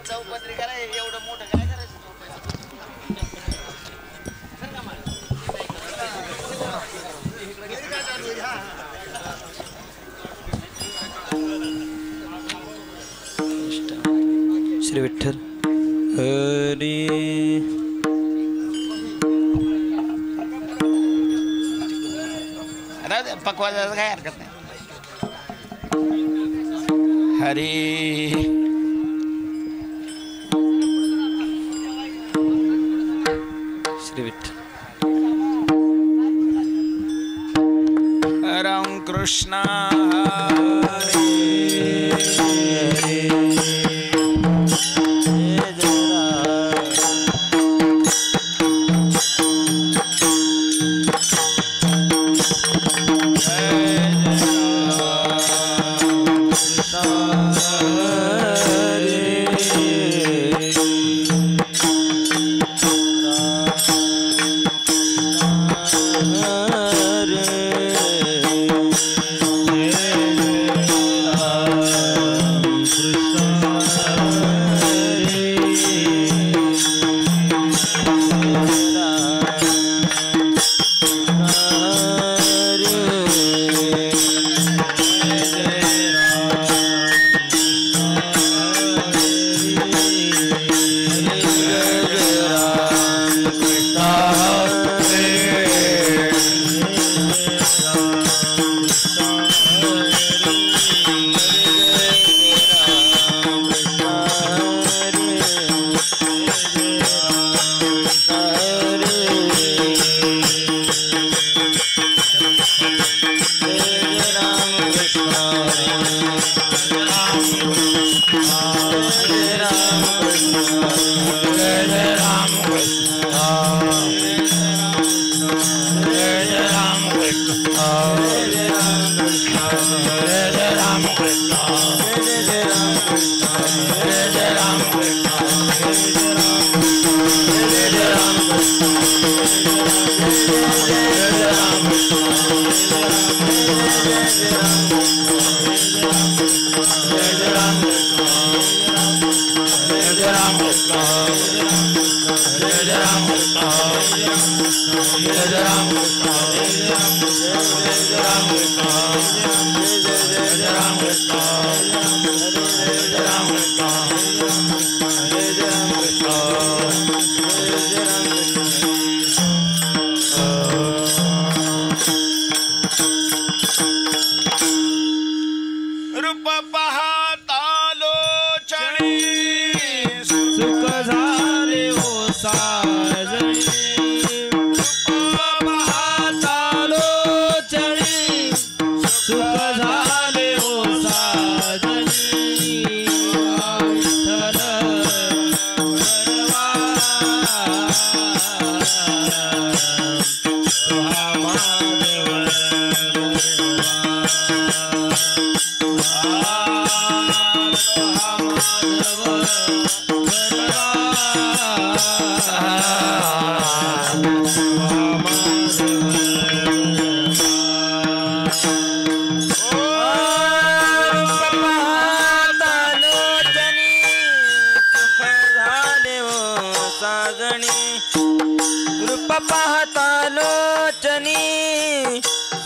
चौपत्रिका एवढं मोठं काय करायचं श्री विठ्ठल हरी पकवा काय हरकत नाही हरी श्री विठ्ठल राम कृष्ण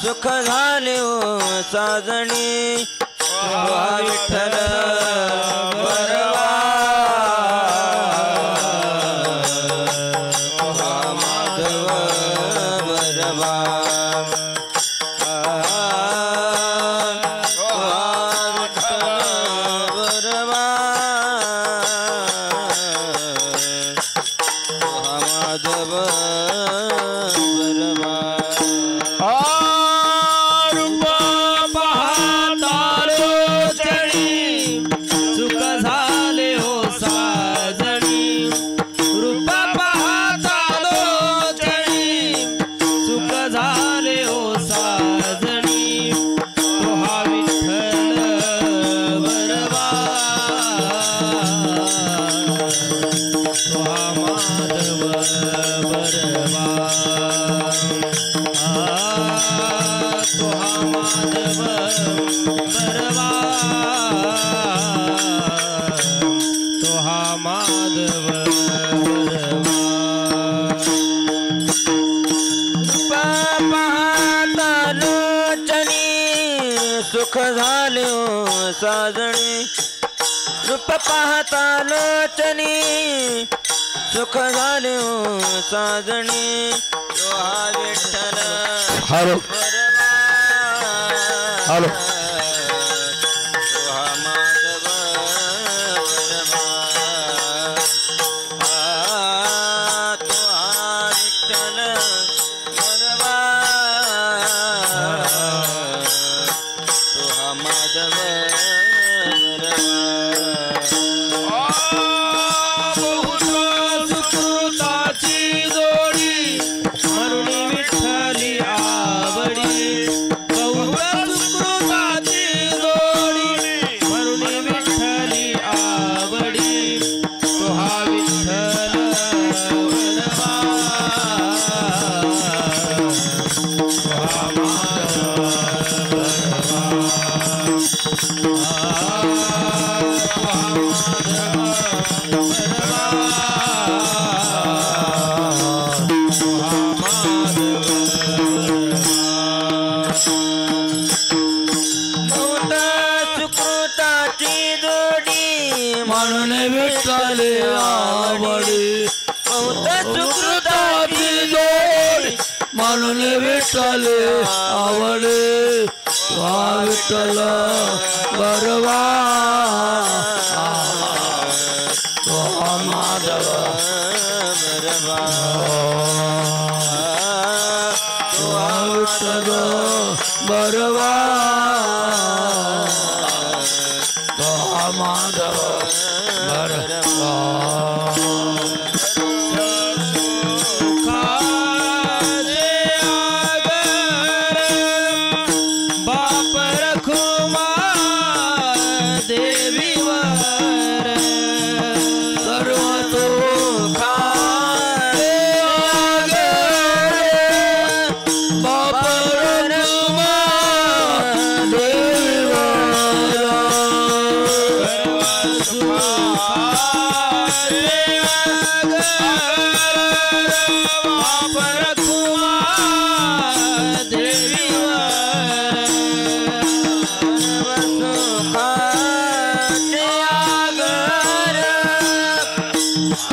सुख झाले ओ साजणी विठ्ठल बरवा माधव बरवा झाले सुख झाले ओ साजणी रूप पाहता लोचनी सुख झाले ओ साजणी तो हा विठ्ठल हॅलो हॅलो तो हा माधव तो हा विठ्ठल बरवा तो हा माधव सुकृताची जोडी म्हणून विठ्ठली आवडी बहुत सुकृताची जोडी म्हणून विठ्ठली आवडी तो हा विठ्ठल वरवा तो हा माधव म्हणून विठ्ठली आवडी सुकृताची जोडी म्हणून विठ्ठली आवडी हा विठ्ठल बरवा तो हा माधव तो हा विठ्ठल बरवा तो हा माधव बरवा बाप रखुमा देवीवर सर्व सुखा बाप रखुमा देवीवर सर्व सुखा बाप रखुमा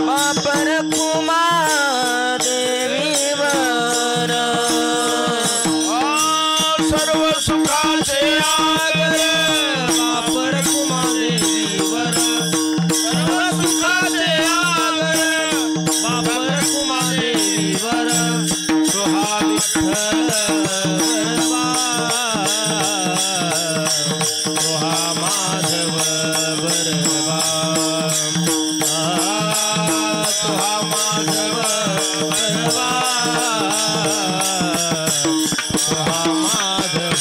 बापर कुमार देवीवर सर्व सुखाचे आगर बापर कुमादेवीवर सर्व सुखाचे आगर बापर कुमादेवीवर तो हा विठ्ठल बरवा तो हा माधव बरवा तो हा माधव बरवा तो हा माधव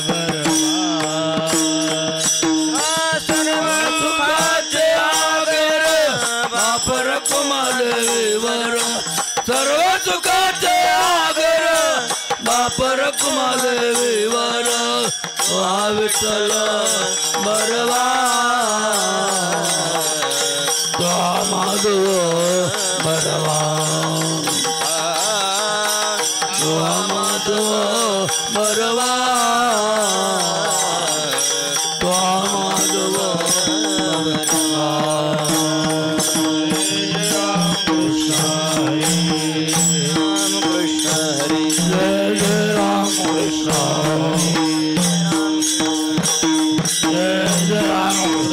बरवा सर्व सुखाचे आगर बापर कुमादेवीवर सर्व सुखाचे आगर बापर कुमादेवीवर हा विठ्ठल बरवा तो हा माधव बरवा तो हा माधव बरवा तो हा माधव बरवा राम कृष्ण हरी राम कृष्ण हरी जय जय राम कृष्ण जय जय राम कृष्ण जय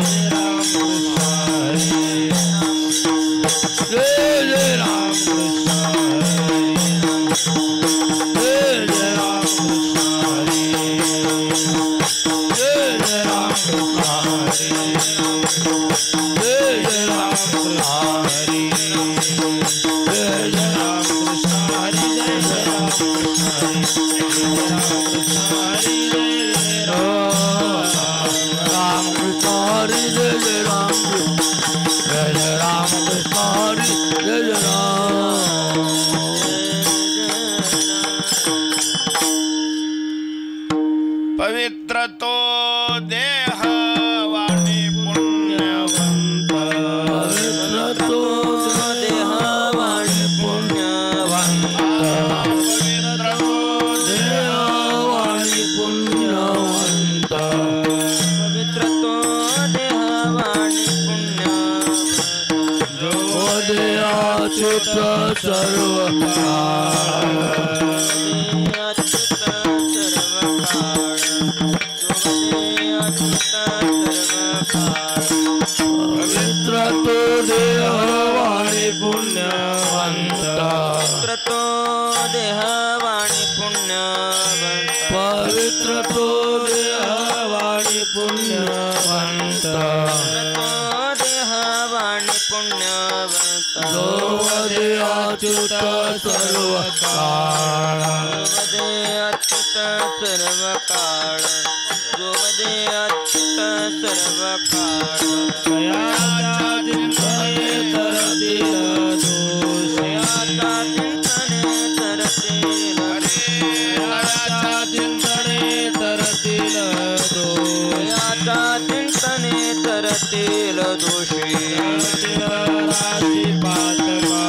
जय राम कृष्ण जय जय राम कृष्ण जय जय राम कृष्ण जय जय राम कृष्ण जय जय राम कृष्ण हरि जय जय राम कृष्ण हरि जय जय राम कृष्ण हरि जय जय राम जय जय राम कृष्ण हरि जय जय राम पवित्र तो देह वाणी पुण्यवंत पवित्र तो देह वाणी पुण्यवंत पवित्र तो अच्युत सर्व पवित्र तो देह वाणी पुण्यवंत तो देह वाणी पुण्यवंत पवित्र तो देह वाणी पुण्यवंत देह वाणी पुण्यवंत वदे अच्युत सर्व काळ वदे अच्युत सर्व काळ वदे अच्युत सर्व काळ दयाचा चिंतने तरतील दोष दयाचा चिंतने तरतील दयाचा चिंतने तरतील दोष दयाचा चिंतने तरतील दोषी राशी पातका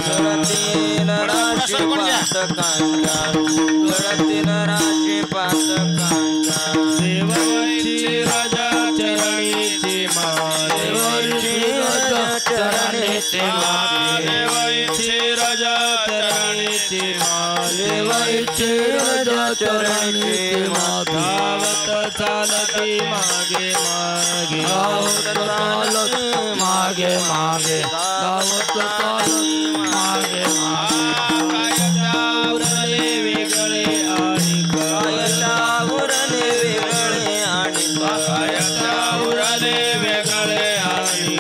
गळतील राशी पातकांच्या गळतील राशी पातकांच्या देवाची राजा चरणीची माते चरणीची माते देवाची राजा चरणीची माते देवाची राजा चरणीची माते धावत चालती मागे मागे मागे मागे धावत चालती मागे मागे उरले वेगळे आणि उरले वेगळे आणि उरले वेगळे आणि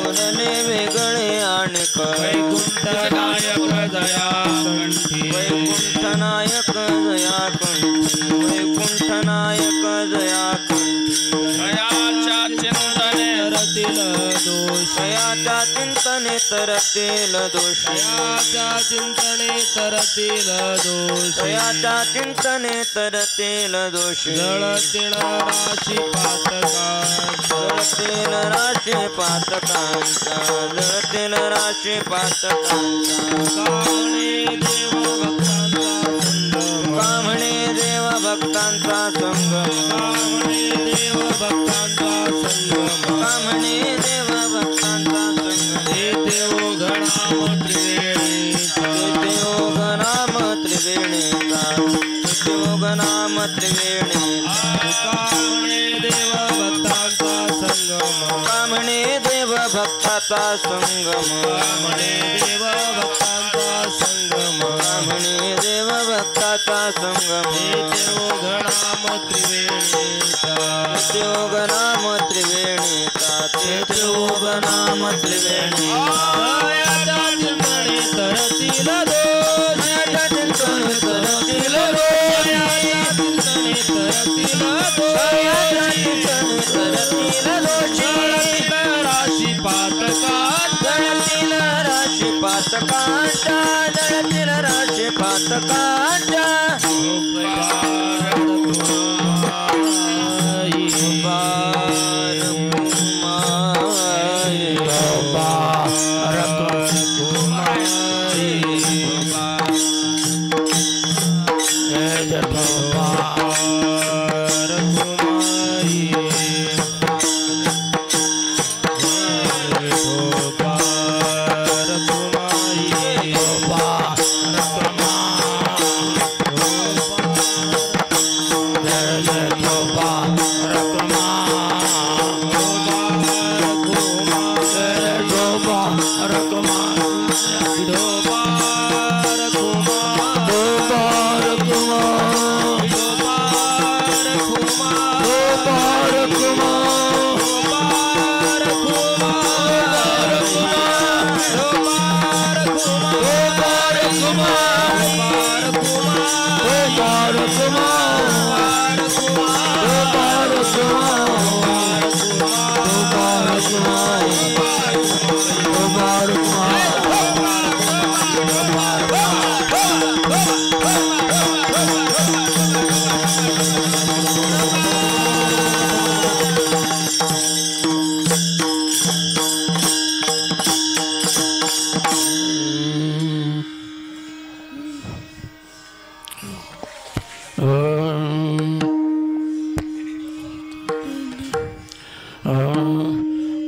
उरले वेगळे आणि वैकुंठ नायक दया कंठी वैकुंठ नायक दया कंठी वैकुंठ नायक दया कंठी दयाच्या चिंतने रतील दोष दयाच्या चिंतने तरतील दोष दयाच्या चिंतने तरतील दोष दयाच्या चिंतने तरतील दोष जळतील राशी पातका जळतील राशी पातकांचा जळतील राशी पातकांचा कामणे देव भक्तांचा संगम कामणे देव भक्तांचा संगम कामणे देव भक्तांचा संगम कामणे देव भक्तांचा संगम येते ओघनाम त्रिवेणीचा येते ओघनाम त्रिवेणीचा येते ओघनाम त्रिवेणीचा कामणे देव भक्तांचा संगम कामणे देव भक्ताचा संगम कामणे देव भक्तांचा संगम कामणे देव भक्ताचा संगम येते ओघनाम त्रिवेणीचा येते ओघनाम त्रिवेणीचा येते ओघनाम त्रिवेणीचा दयाच्या चिंतने तरतील दोष दयाच्या चिंतने तरतील दयाच्या चिंतने तरतील दोष दयाच्या चिंतने तरतील दोषी राशी पातका जळतील राशी पातकांच्या जळतील राशी पातकांच्या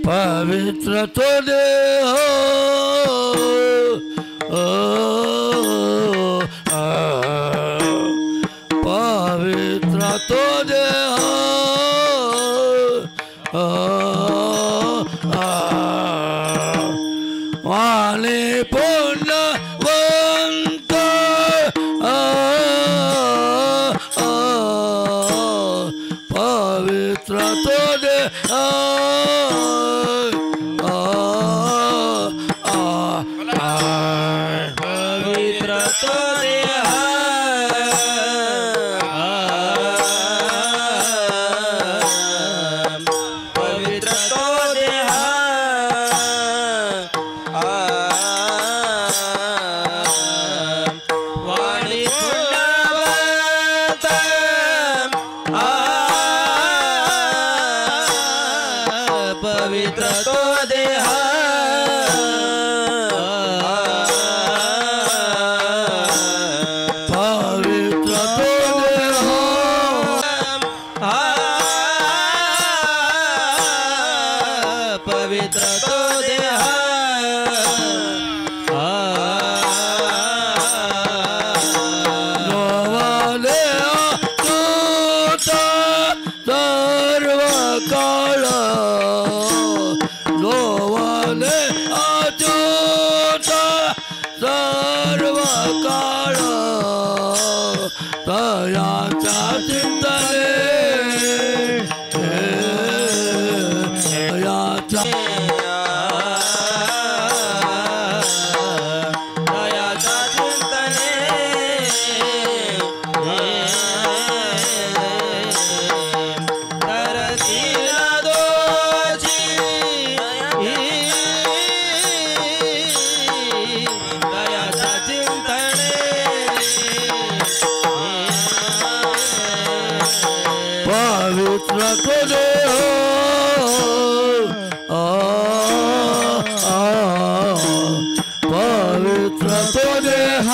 पवित्र तो देह वाणी पुण्यवंत पवित्र तो दे पवित्र तो देह पवित्र तो देह वाणी पुण्यवंत पवित्र तो देह पवित्र तो देह पवित्र तो देह नोवाले अच्युत सर्व काळ नोवाले अच्युत सर्व काळ तयाच्या चिंतने तयाच्या तयाच्या चिंतने तरतील दोषी तयाच्या चिंतने पवित्र तो देह पवित्र तो देह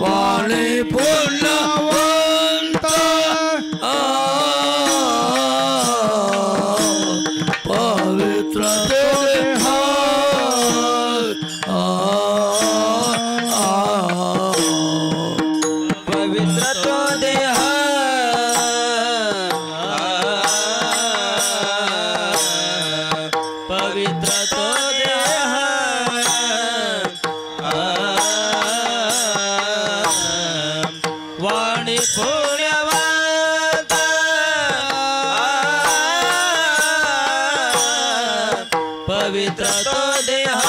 वाणी पुण्यवंत पवित्र तो देह पवित्र तो देह पवित्र तो देह वाणी पुण्यवंत पवित्र तो देह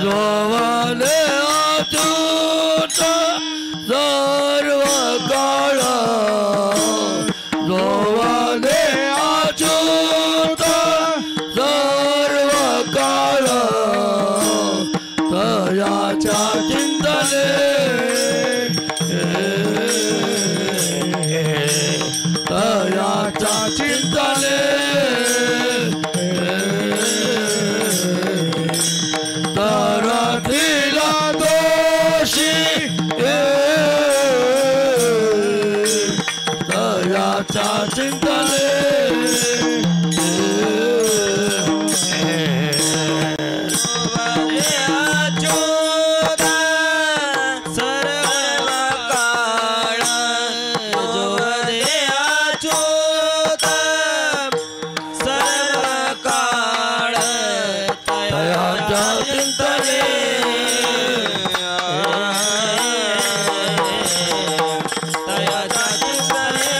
नोवाले अच्युत सर्व काळ नोवाले अच्युत सर्व काळ तयाच्या चिंतने तयाच्या चिंतने तरतील दोषी तयाच्या चिंतने अच्युत सर्व काळ जो दे अच्युत सर्व काळ तयाच्या चिंतने तयाच्या चिंतने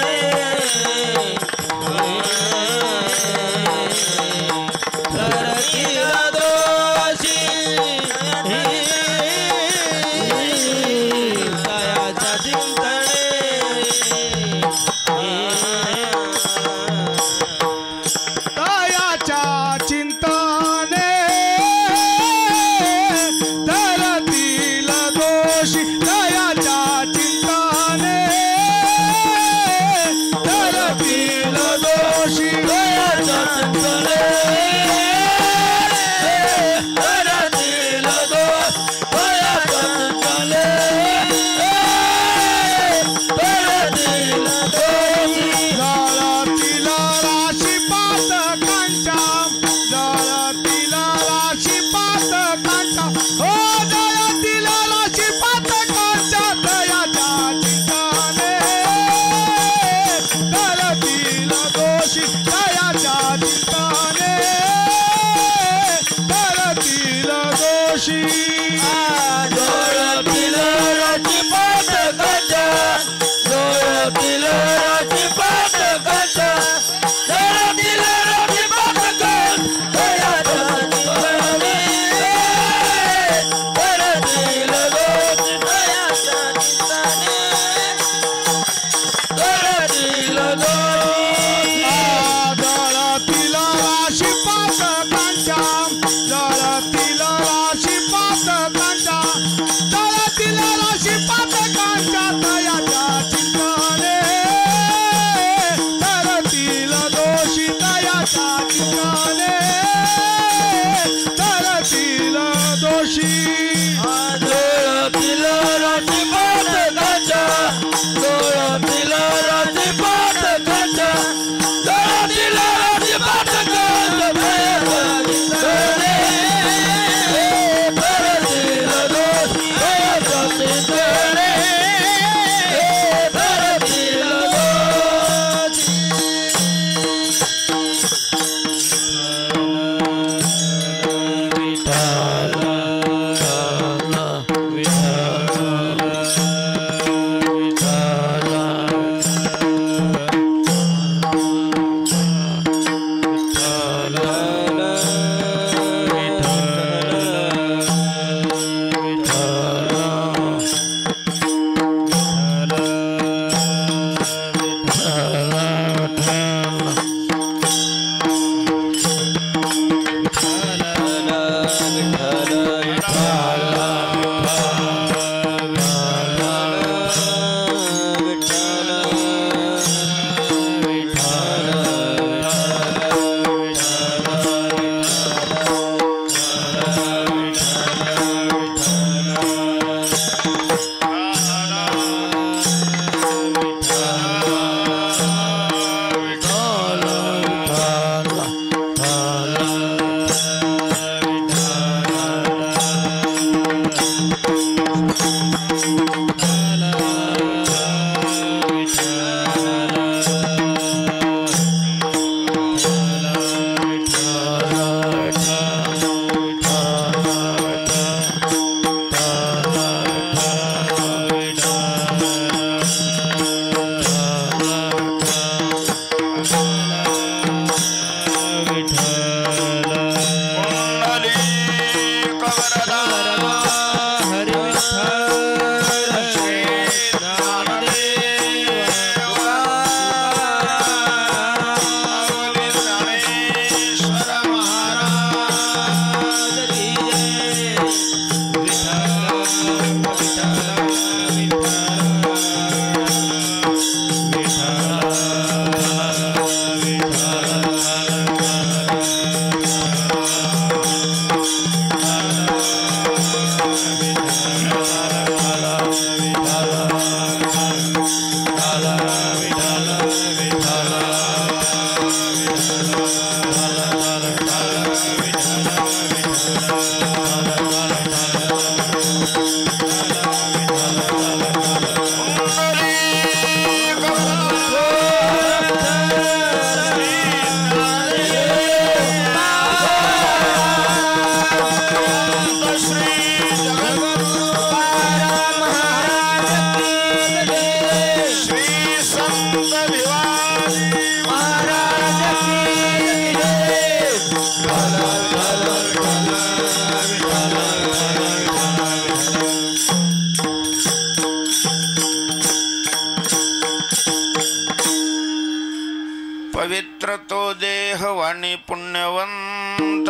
पवित्र तो देह वाणी पुण्यवंत,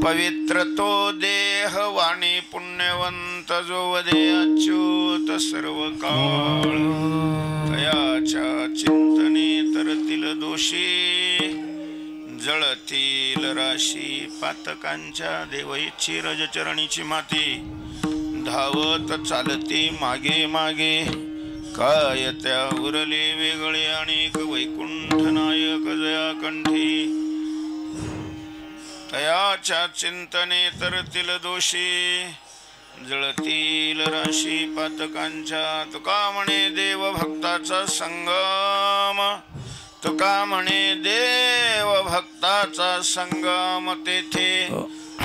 पवित्र तो देह वाणी पुण्यवंत, जो वदे अच्युत सर्व काळ, तयाच्या चिंतने तरतील दोषी, जळतील राशी पातकांच्या, देवईची रजचरणीची माती, धावत चालती मागे मागे, काय त्या उरले वेगळे अनेक, वैकुंठ नायक जया कंठी, तयाच्या चिंतने तरतील दोषी, जळतील राशी पातकांच्या, तुका म्हणे देव भक्ताचा संगम, तुका म्हणे देव भक्ताचा संगम, तेथे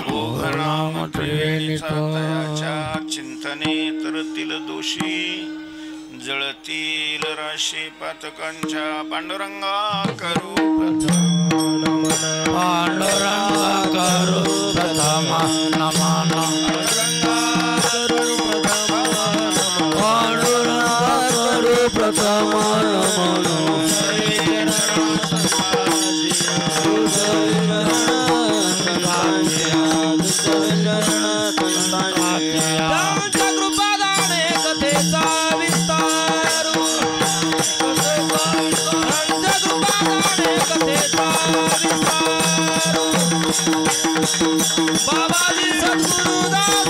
ओघनाम त्रिवेणीचा, तयाच्या चिंतने तरतील दोषी, जळतील राशी पातकांच्या, पांडुरंगा करू प्रथम, पांडुरंगा करू प्रथम नमन, पांडुरंगा करू प्रथम नमन, बाबाजी सद्गुरुदास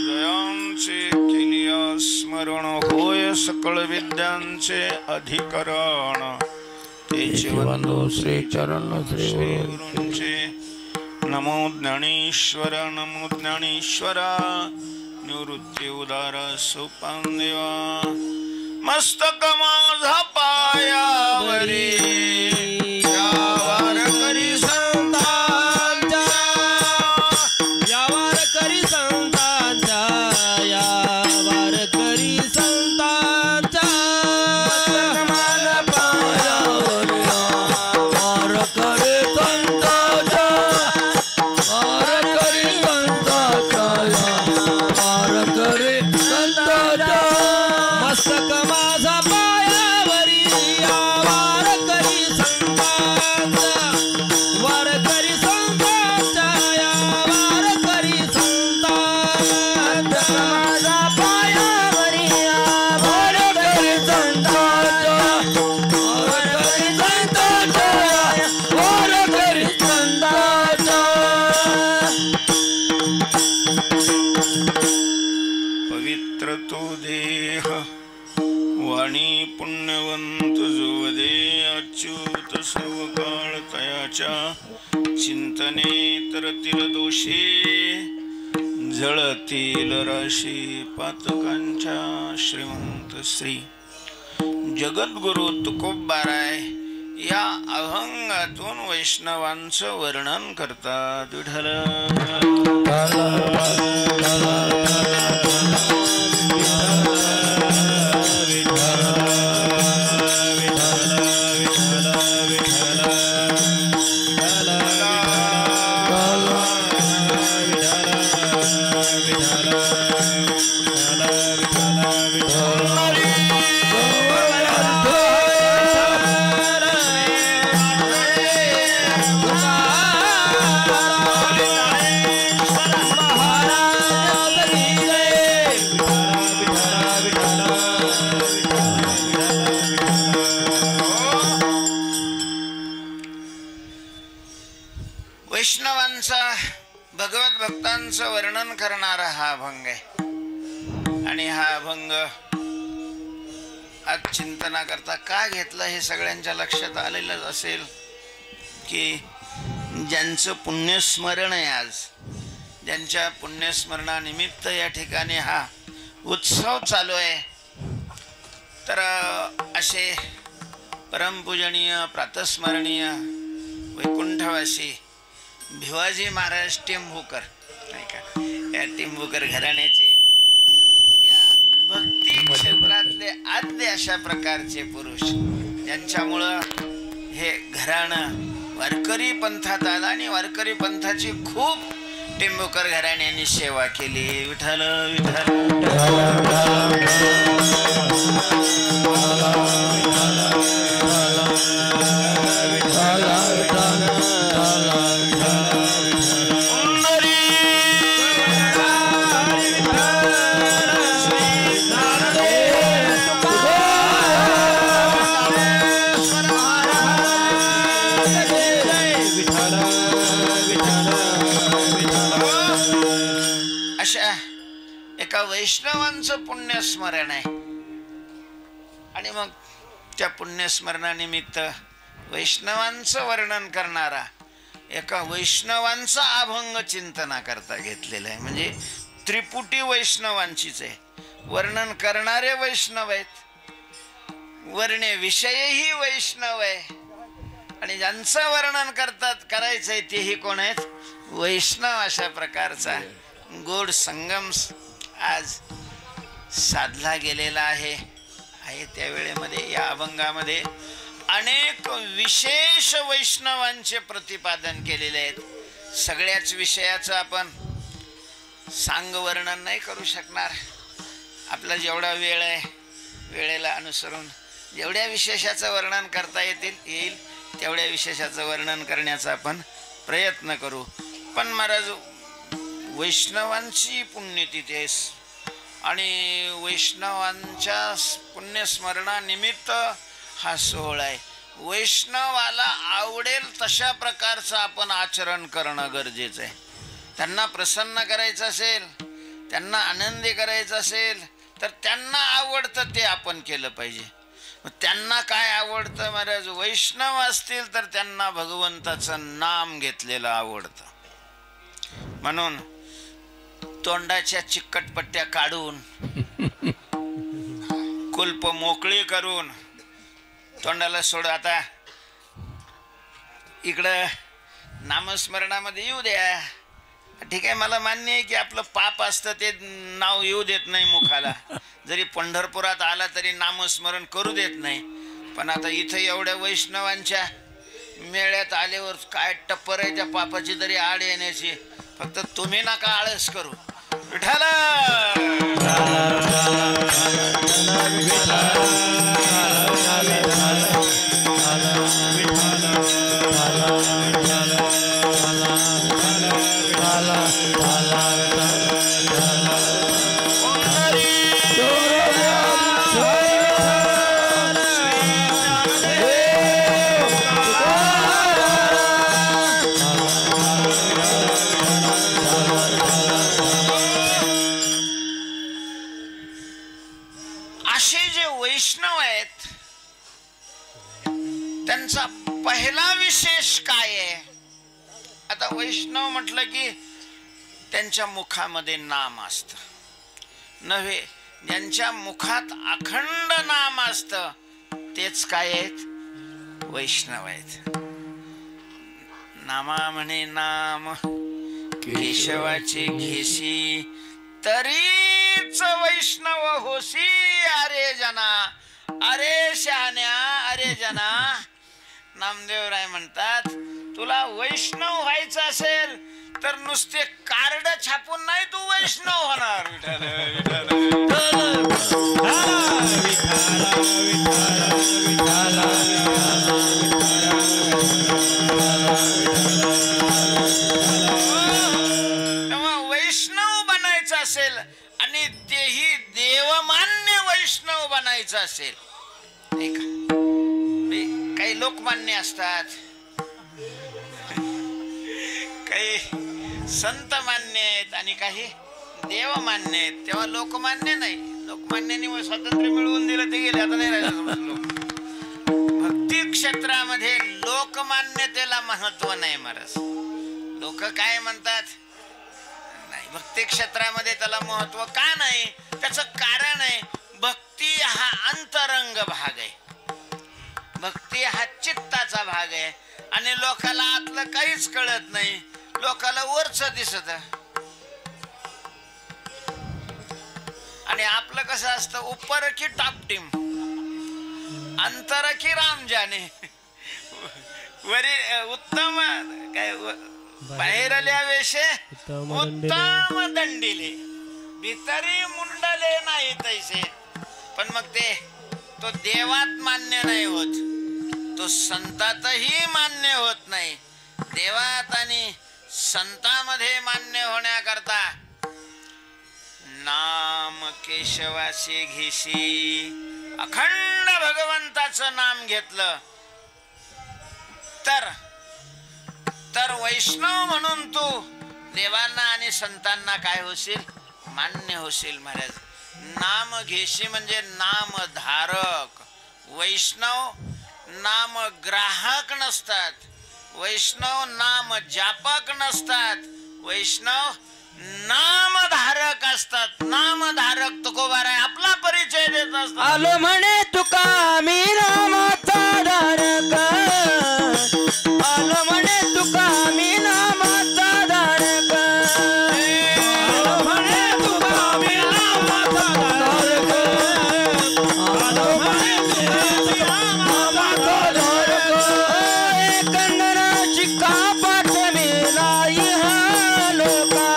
जयांचे केलिया स्मरण, होय सकळ विद्यांचे अधिकरण, तेचे वंदो श्री चरण श्री गुरूंचे, नमो ज्ञानेश्वर, नमो ज्ञानेश्वरा, निवृत्ती उदार सोपान देवा, मस्तक माझा पायावरी, यावर करी संतांच्या, यावर करी संतांच्या, यावर करी संतांच्या, माझा पायावर, वार करे संतांच्या, वार करे संतांच्या, वार करे संतांच्या, मस्तक माझा पायावरी, यावर करी संतांच्या, वर करी संतांच्या, यावर करी संतांच्या, माझा पायावरी, वार करे संतांच्या, वार करे संतांच्या, वार करे संतांच्या. पवित्र तो देह वाणी पुण्यवंत, जो वदे अच्युत सर्व काळ, तयाच्या चिंतने तरतील दोषी, जळतील राशी पातकांच्या, श्रीमंत श्री जगद्गुरु तुकोबाराय या अभंगातून वैष्णवांचं वर्णन करतात. विठ्ठल वैष्णवांचा भगवत भक्तांचं वर्णन करणारा हा अभंग आहे. आणि हा अभंग आज चिंतना करता का घेतला हे सगळ्यांच्या लक्षात आलेलंच असेल की ज्यांचं पुण्यस्मरण आहे, आज ज्यांच्या पुण्यस्मरणानिमित्त या ठिकाणी हा उत्सव चालू आहे, तर असे परमपूजनीय प्रातस्मरणीय वैकुंठवासी भिवाजी महाराज टिंबुकर नाही का, या टिंबुकर घराण्याचे भक्ती क्षेत्रातले आद्य अशा प्रकारचे पुरुष, ज्यांच्यामुळं हे घराणं वारकरी पंथात आलं आणि वारकरी पंथाची खूप टेंबूकर घराण्याने सेवा केली. विठ्ठल विठ्ठल अशा एका वैष्णवांचं पुण्यस्मरण आहे. आणि मग त्या पुण्यस्मरणानिमित्त वैष्णवांचं वर्णन करणारा एका वैष्णवांचा अभंग चिंतना करता घेतलेला आहे. म्हणजे त्रिपुटी वैष्णवांचीच आहे. वर्णन करणारे वैष्णव आहेत, वर्णे विषयही वैष्णव आहे, आणि ज्यांचं वर्णन करायचंय तेही कोण आहेत? वैष्णव. अशा प्रकारचा गोड संगम आज साधला गेलेला आहे. त्यावेळेमध्ये या अभंगामध्ये अनेक विशेष वैष्णवांचे प्रतिपादन केलेले आहेत. सगळ्याच विषयाचं आपण सांग वर्णन नाही करू शकणार. आपला जेवढा वेळ आहे, वेळेला अनुसरून जेवढ्या विशेषाचं वर्णन करता येईल तेवढ्या विशेषाचं वर्णन करण्याचा आपण प्रयत्न करू. पण महाराज, वैष्णवांची पुण्यतिथी आहे आणि वैष्णवांच्या पुण्यस्मरणानिमित्त हा सोहळा आहे. वैष्णवाला आवडेल तशा प्रकारचं आपण आचरण करणं गरजेचं आहे. त्यांना प्रसन्न करायचं असेल, त्यांना आनंदी करायचं असेल, तर त्यांना आवडतं ते आपण केलं पाहिजे. त्यांना काय आवडतं महाराज? वैष्णव असतील तर त्यांना भगवंताचं नाम घेतलेलं आवडतं. म्हणून तोंडाच्या चिकटपट्ट्या काढून, कुल्प मोकळी करून तोंडाला सोड. आता इकडं नामस्मरणामध्ये येऊ द्या, ठीक आहे. मला मान्य आहे की आपलं पाप असतं ते नाव येऊ देत नाही मुखाला. जरी पंढरपुरात आला तरी नामस्मरण करू देत नाही. पण आता इथं एवढ्या वैष्णवांच्या मेळ्यात आल्यावर काय टप्पर आहे त्या पापाची तरी आड येण्याची. फक्त तुम्ही नका आळस करू. विठ्ठल त्यांचा पहिला विशेष काय आहे? आता वैष्णव म्हटलं की त्यांच्या मुखामध्ये नाम असतं नव्हे, ज्यांच्या मुखात अखंड नाम असतं तेच काय आहेत? वैष्णव आहेत. नामा म्हणे नाम केशवाचे घेसी, तरीच वैष्णव होसी. अरे जना, अरे शहाण्या, अरे जना. नामदेवराय म्हणतात, तुला वैष्णव व्हायचं असेल तर नुसते कार्ड छापून नाही तू वैष्णव होणार. तेव्हा वैष्णव बनायचं असेल आणि तेही देवमान्य वैष्णव बनायचं असेल, काही लोकमान्य असतात, काही संत मान्य आहेत आणि काही देवमान्य आहेत. तेव्हा लोकमान्य नाही. लोकमान्यांनी स्वातंत्र्य मिळवून दिलं ते गेले, आता नाही राहिलं लोक. भक्ती क्षेत्रामध्ये लोकमान्यतेला महत्व नाही महाराज. लोक काय म्हणतात नाही, भक्ती क्षेत्रामध्ये त्याला महत्व का नाही? त्याचं कारण आहे, भक्ती हा अंतरंग भाग आहे. भक्ती हा चित्ताचा भाग आहे आणि लोकाला आतलं काहीच कळत नाही. लोकाला वरच दिसत आणि आपलं कसं असतं, ऊपर की टापटीम, अंतर की राम जाने. वरी उत्तम काय बाहेरल्या वेशे उत्तम दंडिले भितरी मुंडले नाही तैसे. पण मग तो देवात मान्य नाही होत, तो संतातही मान्य होत नाही. देवात आणि संतामध्ये मान्य होण्याकरता नाम केशवाशी घेशी अखंड भगवंताचं नाम घेतलं तर वैष्णव म्हणून तू देवांना आणि संतांना काय होशील, मान्य होशील. महाराज नाम घेशी म्हणजे नाम धारक. वैष्णव नाम ग्राहक नसतात, वैष्णव नाम जापक नसतात, वैष्णव नामधारक असतात. नामधारक तुकोबाराय आपला परिचय देत असतात. आलो म्हणे तुका मी नामाचा धारक, आलो म्हणे तुका मी नामाचा धारक, आलो म्हणे तुका मी नामाचा धारक, आलो म्हणे तुका नामाचा धारक. कंदराची कापाट मिलाई हा लोका,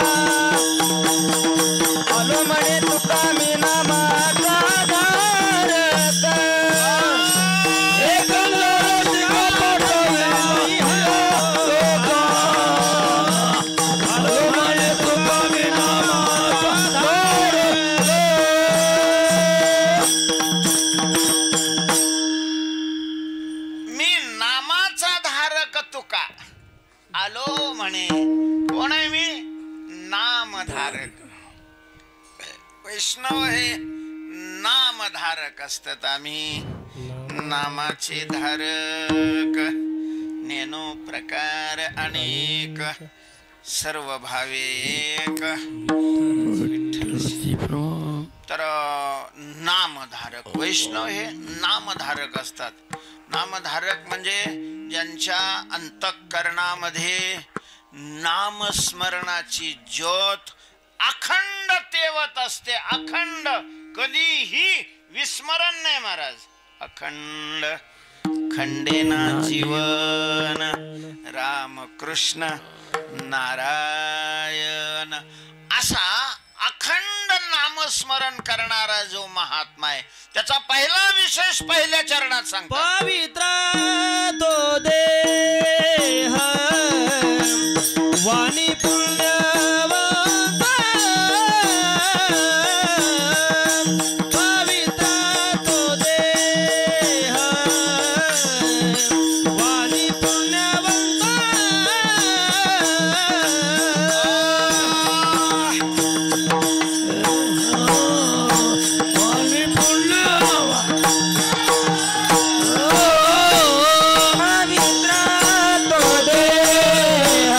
आलो म्हणे तुका मी नामाचा धारक. कंदराची कापाट मिलाई हा लोका, आलो म्हणे तुका मी नामाचा धारक. मी नामाचा धारक तुका आलो म्हणे. कोण आहे मी? नामधारक. वैष्णव हे नामधारक असतात. आम्ही नामाचे धारक. नेनो प्रकार अनेक सर्व भावेक. तर नामधारक वैष्णव हे नामधारक असतात. नामधारक म्हणजे ज्यांच्या अंतःकरणामध्ये नामस्मरणाची ज्योत अखंड तेवत असते. अखंड, कधीही विस्मरण नाही महाराज. अखंड खंडेना जीवन राम कृष्ण नारायण असा अखंड नामस्मरण करणारा जो महात्मा आहे त्याचा पहिला विशेष पहिल्या चरणात सांगतो. पवित्र तो देह वाणी पुण्यवंत, पवित्र तो देह वाणी पुण्यवंत, वाणी पुण्यवंत. पवित्र तो देह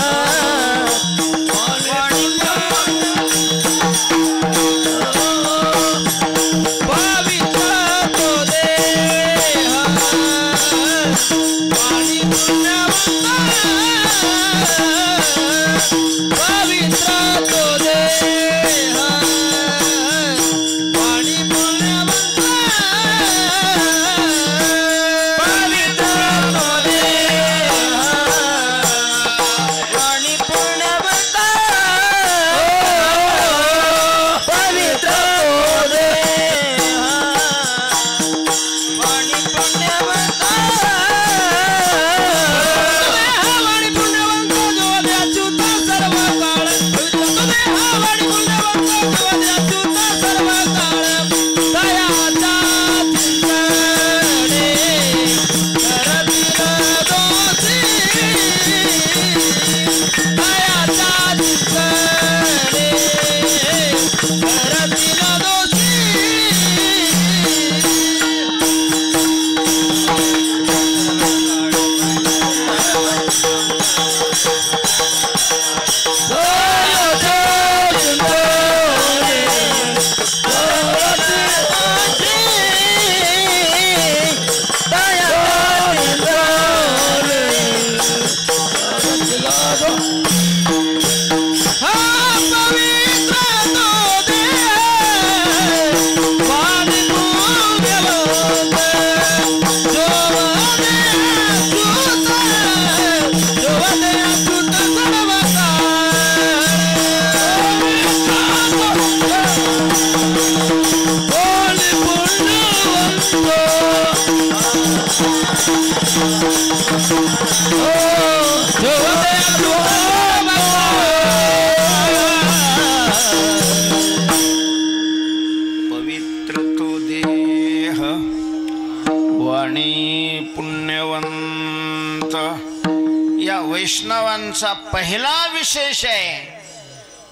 वैष्णवांचा पहिला विशेष आहे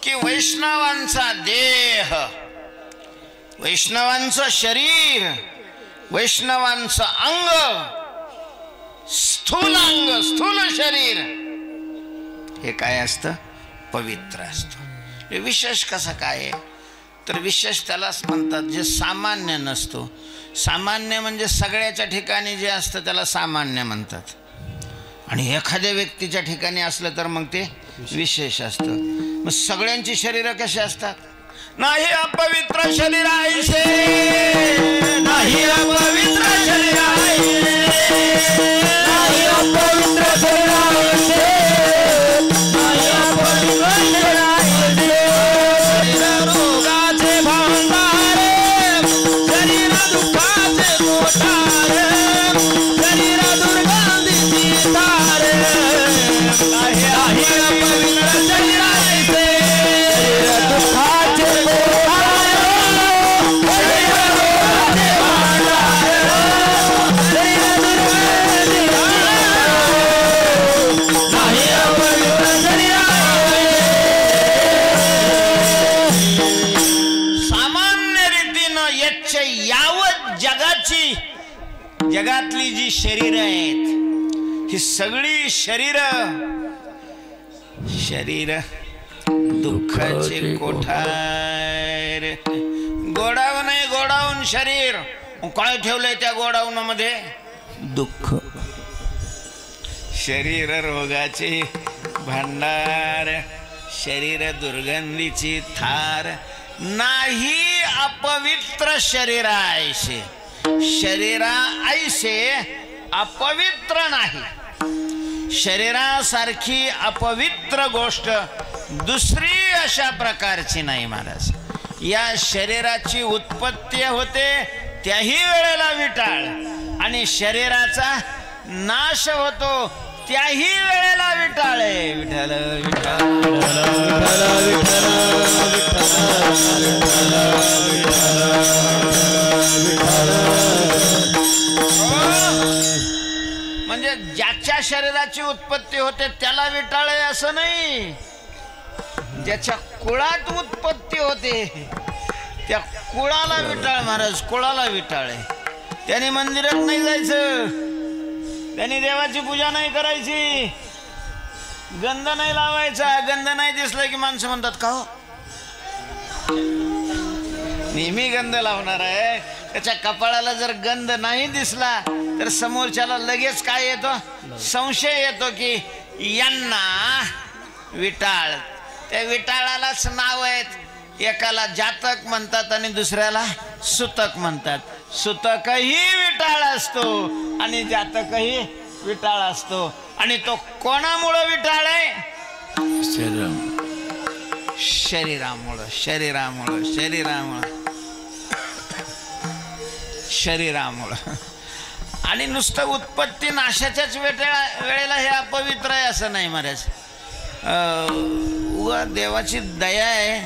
की वैष्णवांचा देह, वैष्णवांचं शरीर, वैष्णवांचं अंग, स्थूल अंग, स्थूल शरीर हे काय असतं? पवित्र असतं. हे विशेष कसं काय आहे? तर विशेष त्यालाच म्हणतात जे सामान्य नसतो. सामान्य म्हणजे सगळ्याच्या ठिकाणी जे असतं त्याला सामान्य म्हणतात, आणि एखाद्या व्यक्तीच्या ठिकाणी असलं तर मग ते विशेष असतं. मग सगळ्यांची शरीरं कशी असतात? नाही अपवित्र शरीर आईसे, नाही अपवित्र शरीर आईसे, नाही अपवित्र शरीर आईसे, नाही अपवित्र शरीर आईसे. शरीर रोगाचे भांडारे, शरीर दुःखाचे मोठारे, शरीर दुर्गंधीची तारे. नाही अपवित्र शरीर आईसे, शरीर दुःखाचे जगातली जी शरीर आहेत ही सगळी शरीर दुःखाचे कोठार. गोडाऊन आहे, गोडाऊन शरीर. काय ठेवलंय त्या गोडाऊन मध्ये? दुःख. शरीर रोगाचे भांडार, शरीर दुर्गंधीची थार. नाही अपवित्र शरीर ऐसे, शरीरा ऐसे अपवित्र नाही. शरीरासारखी अपवित्र गोष्ट दुसरी अशा प्रकारची नाही महाराज. या शरीराची उत्पत्ती होते त्याही वेळेला विटाळ, आणि शरीराचा नाश होतो त्याही वेळेला विटाळ आहे. विठाल विठाल म्हणजे ज्याच्या शरीराची उत्पत्ती होते त्याला विटाळ आहे असं नाही. ज्याच्या कुळात उत्पत्ती होते त्या कुळाला विटाळ महाराज, कुळाला विटाळ आहे. त्याने मंदिरात नाही जायचं, त्याने देवाची पूजा नाही करायची, गंध नाही लावायचा. गंध नाही दिसला की माणसं म्हणतात का हो नेहमी गंध लावणार आहे. त्याच्या कपाळाला जर गंध नाही दिसला तर समोरच्याला लगेच काय येतो? संशय येतो की यांना विटाळ. त्या विटाळालाच नाव आहेत. एकाला जातक म्हणतात आणि दुसऱ्याला सुतक म्हणतात. सुतकही विटाळ असतो आणि जातकही विटाळ असतो. आणि तो कोणामुळं विटाळ आहे? शरीरामुळं, शरीरामुळं, शरीरामुळं, शरीरामुळं. आणि नुसतं उत्पत्ती नाशाच्याच वेळेला हे अपवित्र आहे असं नाही महाराज. देवाची दया आहे,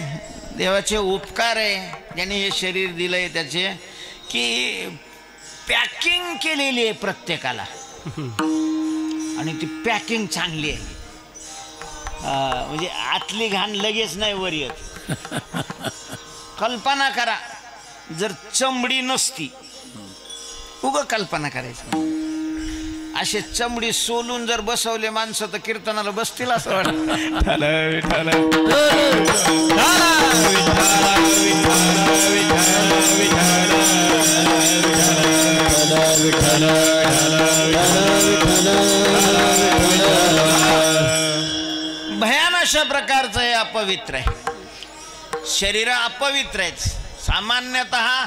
देवाचे उपकार आहे, ज्यांनी हे शरीर दिलंय त्याचे, की पॅकिंग केलेली आहे प्रत्येकाला, आणि ती पॅकिंग चांगली आहे. म्हणजे आतली घाण लगेच नाही वर येत. कल्पना करा जर चमडी नसती, उगा कल्पना करायची, असे चमडी सोलून जर बसवले माणसं तर कीर्तनाला बसतील असं वाटतं. भयान अशा प्रकारचं हे अपवित्र आहे. शरीर अपवित्र आहेत. सामान्यतः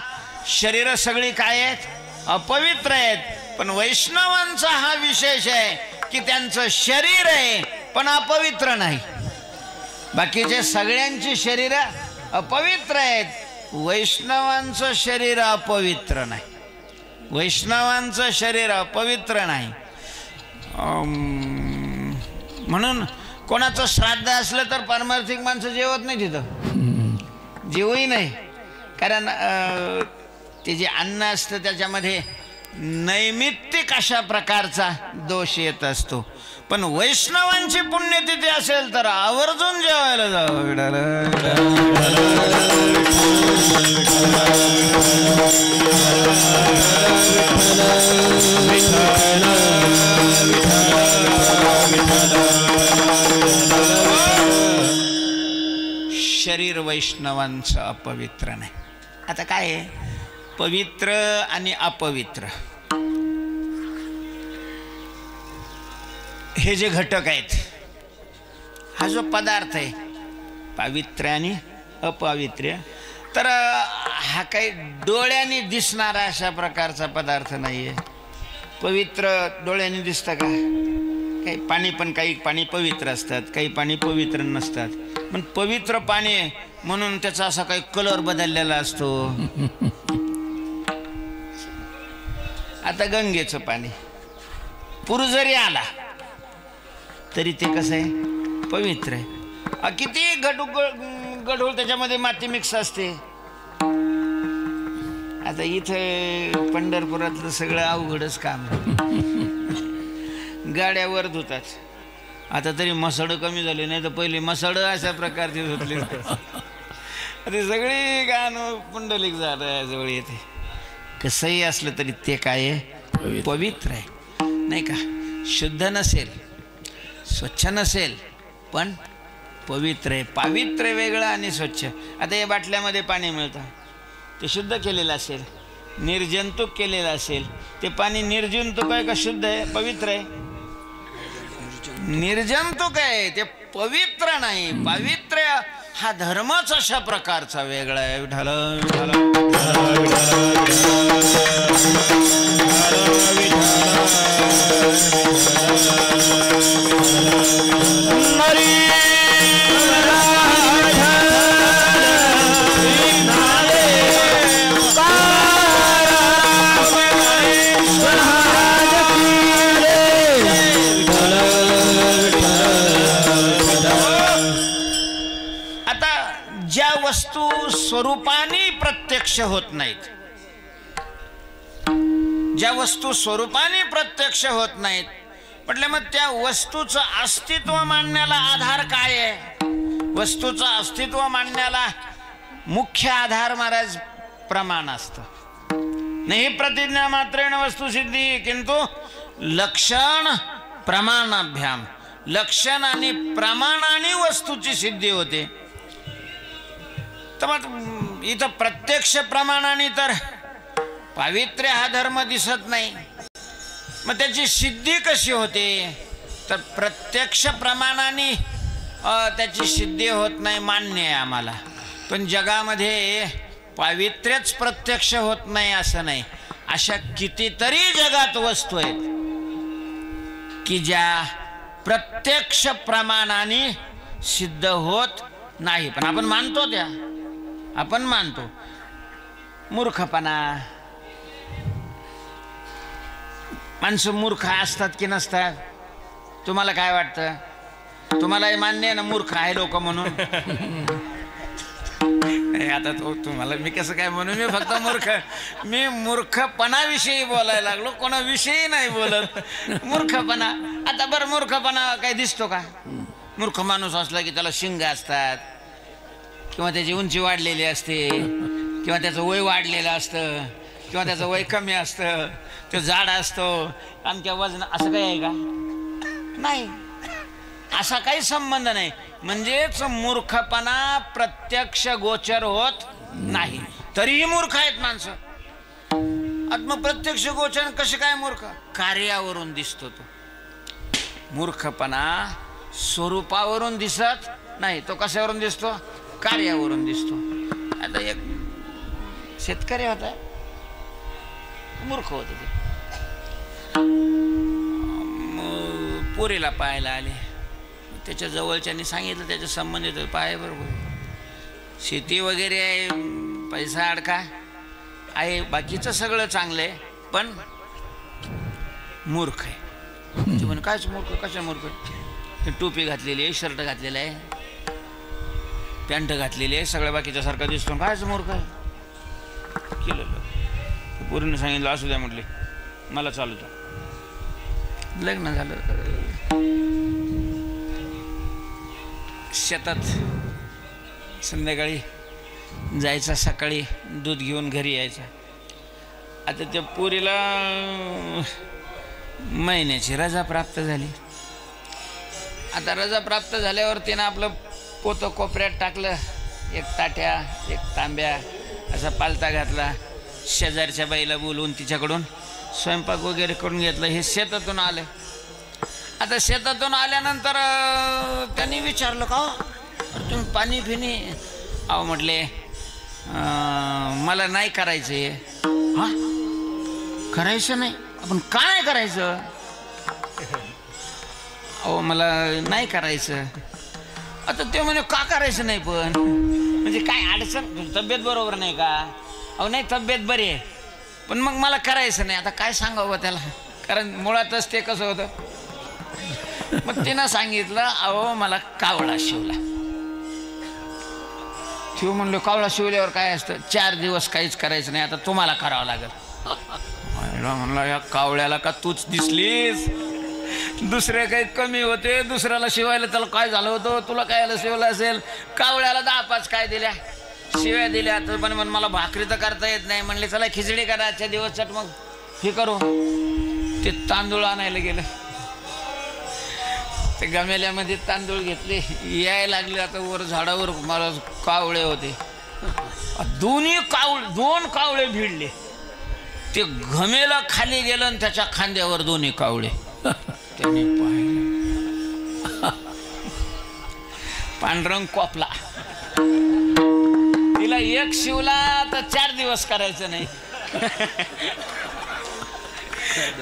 शरीर सगळी काय आहेत? अपवित्र आहेत. पण वैष्णवांचा हा विशेष आहे की त्यांचं शरीर आहे पण अपवित्र नाही. बाकीचे सगळ्यांची शरीर अपवित्र आहेत, वैष्णवांचं शरीर अपवित्र नाही. वैष्णवांचं शरीर अपवित्र नाही. म्हणून कोणाचं श्राद्ध असलं तर पारमार्थिक माणसं जेवत नाही, तिथं जेवही नाही. कारण ते जे अन्न असतं त्याच्यामध्ये नैमित्तिक अशा प्रकारचा दोष येत असतो. पण वैष्णवांची पुण्यतिथी असेल तर आवर्जून जेवायला जावं. शरीर वैष्णवांचं अपवित्र नाही. आता काय आहे, पवित्र आणि अपवित्र हे जे घटक आहेत, हा जो पदार्थ आहे पावित्र्य आणि अपवित्र्य, तर हा काही डोळ्यांनी दिसणारा अशा प्रकारचा पदार्थ नाही आहे. पवित्र डोळ्यांनी दिसतं का? काही पाणी, पण काही पाणी पवित्र असतात, काही पाणी पवित्र नसतात. पण पवित्र पाणी आहे म्हणून त्याचा असा काही कलर बदललेला असतो. आता गंगेचं पाणी पूर जरी आला तरी ते कसं आहे, पवित्र आहे. किती गढूळ त्याच्यामध्ये माती मिक्स असते. आता इथं पंढरपुरातलं सगळं अवघडच काम. गाड्यावर धुतात. आता तरी मसड कमी झाली, नाही तर पहिले मसड अशा प्रकारची धुतली. ते सगळी गाण पुंडलिक जवळ येते. कसंही असलं तरी ते काय आहे, पवित्र आहे, नाही का? शुद्ध नसेल, स्वच्छ नसेल, पण पवित्र आहे. पावित्र्य वेगळं आणि स्वच्छ. आता या बाटल्यामध्ये पाणी मिळतं, ते शुद्ध केलेलं असेल, निर्जंतुक केलेलं असेल. ते पाणी निर्जंतुक आहे का शुद्ध आहे, पवित्र आहे? निर्जंतुक आहे, ते पवित्र नाही. पावित्र्य हा धर्मच अशा प्रकारचा वेगळा आहे. वस्तू स्वरूपाने प्रत्यक्ष होत नाहीत, ज्या वस्तू स्वरूपाने प्रत्यक्ष होत नाहीत म्हटलं, मग त्या वस्तूचं अस्तित्व मानण्याला आधार काय आहे? वस्तूचं अस्तित्व मानण्याला मुख्य आधार महाराज प्रमाण असतं. नाही प्रतिज्ञा मात्रेण वस्तुसिद्धी किंतु लक्षण प्रमाणाभ्याम. लक्षण आणि प्रमाणाने वस्तूची सिद्धी होते. तर मग इथं प्रत्यक्ष प्रमाणाने तर पावित्र्य हा धर्म दिसत नाही. मग त्याची सिद्धी कशी होते? तर प्रत्यक्ष प्रमाणाने त्याची सिद्धी होत नाही, मान्य आहे आम्हाला. पण जगामध्ये पावित्र्यच प्रत्यक्ष होत नाही असं नाही. अशा कितीतरी जगात वस्तू आहेत की ज्या प्रत्यक्ष प्रमाणाने सिद्ध होत नाही, पण आपण मानतो त्या. आपण मानतो. मूर्खपणा. माणसं मूर्ख असतात की नसतात? तुम्हाला काय वाटतं? तुम्हालाही मान्य आहे ना मूर्ख आहे लोक म्हणून? आता तुम्हाला मी कसं काय म्हणून, मी फक्त मी मूर्खपणाविषयी बोलायला लागलो, कोणाविषयी नाही बोलत. मूर्खपणा. आता बरं, मूर्खपणा काय दिसतो का? मूर्ख माणूस असला की त्याला शिंग असतात, किंवा त्याची उंची वाढलेली असते, किंवा त्याचं वय वाढलेलं असतं, किंवा त्याचं वय कमी असतं, तो जाड असतो, आमच्या वजन. असं काही आहे का? नाही. असा काही संबंध नाही. म्हणजेच मूर्खपणा प्रत्यक्ष गोचर होत नाही, तरीही मूर्ख आहेत माणसं. आत्मप्रत्यक्ष गोचर कसे काय मूर्ख? कार्यावरून दिसतो तो. मूर्खपणा स्वरूपावरून दिसत नाही, तो कशावरून दिसतो? कार्यावरून दिसतो. आता एक शेतकरी होता, मूर्ख होते ते. पोरीला पाहायला आले, त्याच्या जवळच्यानी सांगितलं त्याच्या संबंधित पाय बरोबर शेती वगैरे आहे, पैसा अडका आहे, बाकीचं सगळं चांगलं आहे, पण मूर्ख आहे. ते म्हणे कायच मूर्ख? कशा मूर्ख? ते टोपी घातलेली आहे, शर्ट घातलेला आहे, पॅन्ट घातलेली आहे, सगळ्या बाकीच्या सारखा दिसतो, कायच मूर्ख आहे? केलं. पोरीने सांगितलं असू द्या म्हटले, मला चालवतो. लग्न झालं. शेतात संध्याकाळी जायचा, सकाळी दूध घेऊन घरी यायचा. आता त्या पोरीला महिन्याची रजा प्राप्त झाली. आता रजा प्राप्त झाल्यावर तिनं आपलं पोतं कोपऱ्यात टाकलं, एक ताट्या एक तांब्या असा पालता घातला. शेजारच्या बाईला बोलवून तिच्याकडून स्वयंपाक वगैरे करून घेतलं. हे शेतातून आले. आता शेतातून आल्यानंतर त्यांनी विचारलं, का तुम्ही पाणी फिनी? अहो म्हटले मला नाही करायचं आहे. हा, करायचं नाही? आपण काय करायचं? अहो मला नाही करायचं. आता ते म्हणे का करायचं नाही? पण म्हणजे काय अडचण, तब्येत बरोबर नाही का? अहो नाही, तब्येत बरी आहे, पण मग मला करायचं नाही. आता काय सांगावं त्याला, कारण मुळातच ते कसं होतं. मग तिनं सांगितलं, अहो मला कावळा शिवला. शिव म्हणलो, कावळा शिवल्यावर काय असतं? 4 दिवस काहीच करायचं नाही, आता तुम्हाला करावं लागेल. म्हणलं, या कावळ्याला का तूच दिसलीस? दुसरे काही कमी होते, दुसऱ्याला शिवायला त्याला काय झालं होतं? तुला काय शिवलं असेल? कावळ्याला 10-5 काय दिल्या, शिव्या दिल्या. तर पण मला भाकरी तर करता येत नाही. म्हणले चला खिचडी करा आजच्या दिवस, चट मग हे करू. ते तांदूळ आणायला गेलं. ते गमेल्यामध्ये तांदूळ घेतले, यायला लागले. आता वर झाडावर मला कावळे होते. दोन कावळे भिडले. ते घमेला खाली गेलं आणि त्याच्या खांद्यावर 2 कावळे. त्याने पाहिलं, पांढरंग कोपला. तिला एक शिवला तर 4 दिवस करायचं नाही.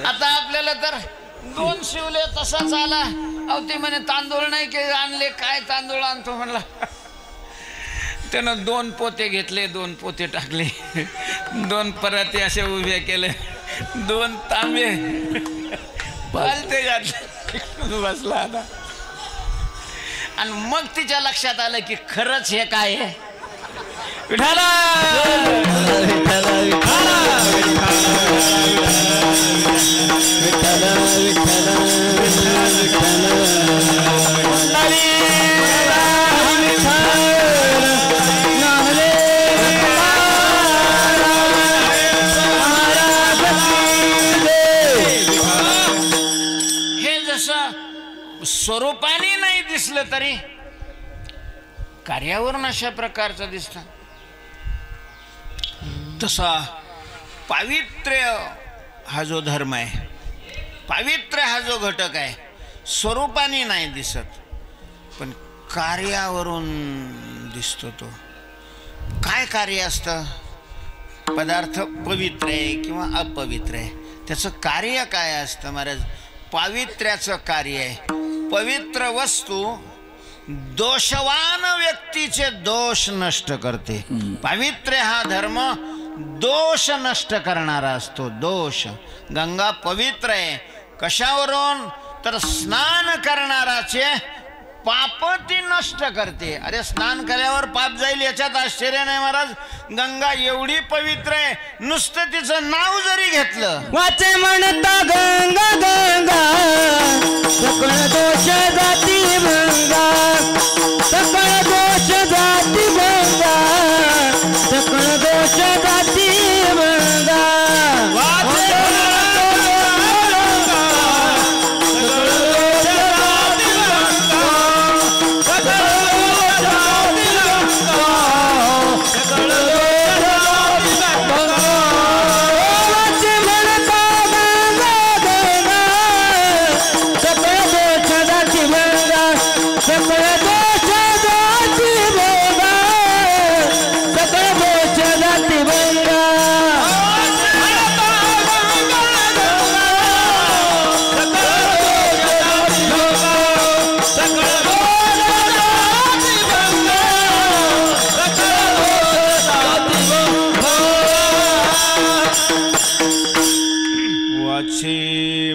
आता आपल्याला तर 2 शिवले तसाच आला. अहो ते म्हणे तांदूळ नाही की आणले, काय तांदूळ आणतो म्हणला. त्यानं 2 पोते घेतले, 2 पोते टाकले, 2 पराते असे उभे केले, 2 तांबे पालते घातले, बसला आता. आणि मग तिच्या लक्षात आलं की खरंच हे काय आहे. विठाला हे जसं स्वरूपाने नाही दिसलं तरी कार्यावरून अशा प्रकारचं दिसतं. तसा पावित्र्य हा जो धर्म आहे, पावित्र्य हा जो घटक आहे, स्वरूपाने नाही दिसत पण कार्यावरून दिसतो. तो काय कार्य असतं? पदार्थ पवित्र आहे किंवा अपवित्र आहे, त्याचं कार्य काय असतं महाराज? पावित्र्याचं कार्य आहे. पवित्र वस्तू दोषवान व्यक्तीचे दोष नष्ट करते. पावित्र्य हा धर्म दोष नष्ट करणारा असतो. दोष. गंगा पवित्र आहे. कशावरून? तर स्नान करणाराचे पाप ती नष्ट करते. अरे स्नान केल्यावर पाप जाईल याच्यात आश्चर्य नाही महाराज. गंगा एवढी पवित्र आहे, नुसतं तिचं नाव जरी घेतलं वाचे म्हणता गंगा गंगा, सकळ दोष जाती भंगा, सकळ दोष जाती भंगा, सकळ दोष जाती भंगा.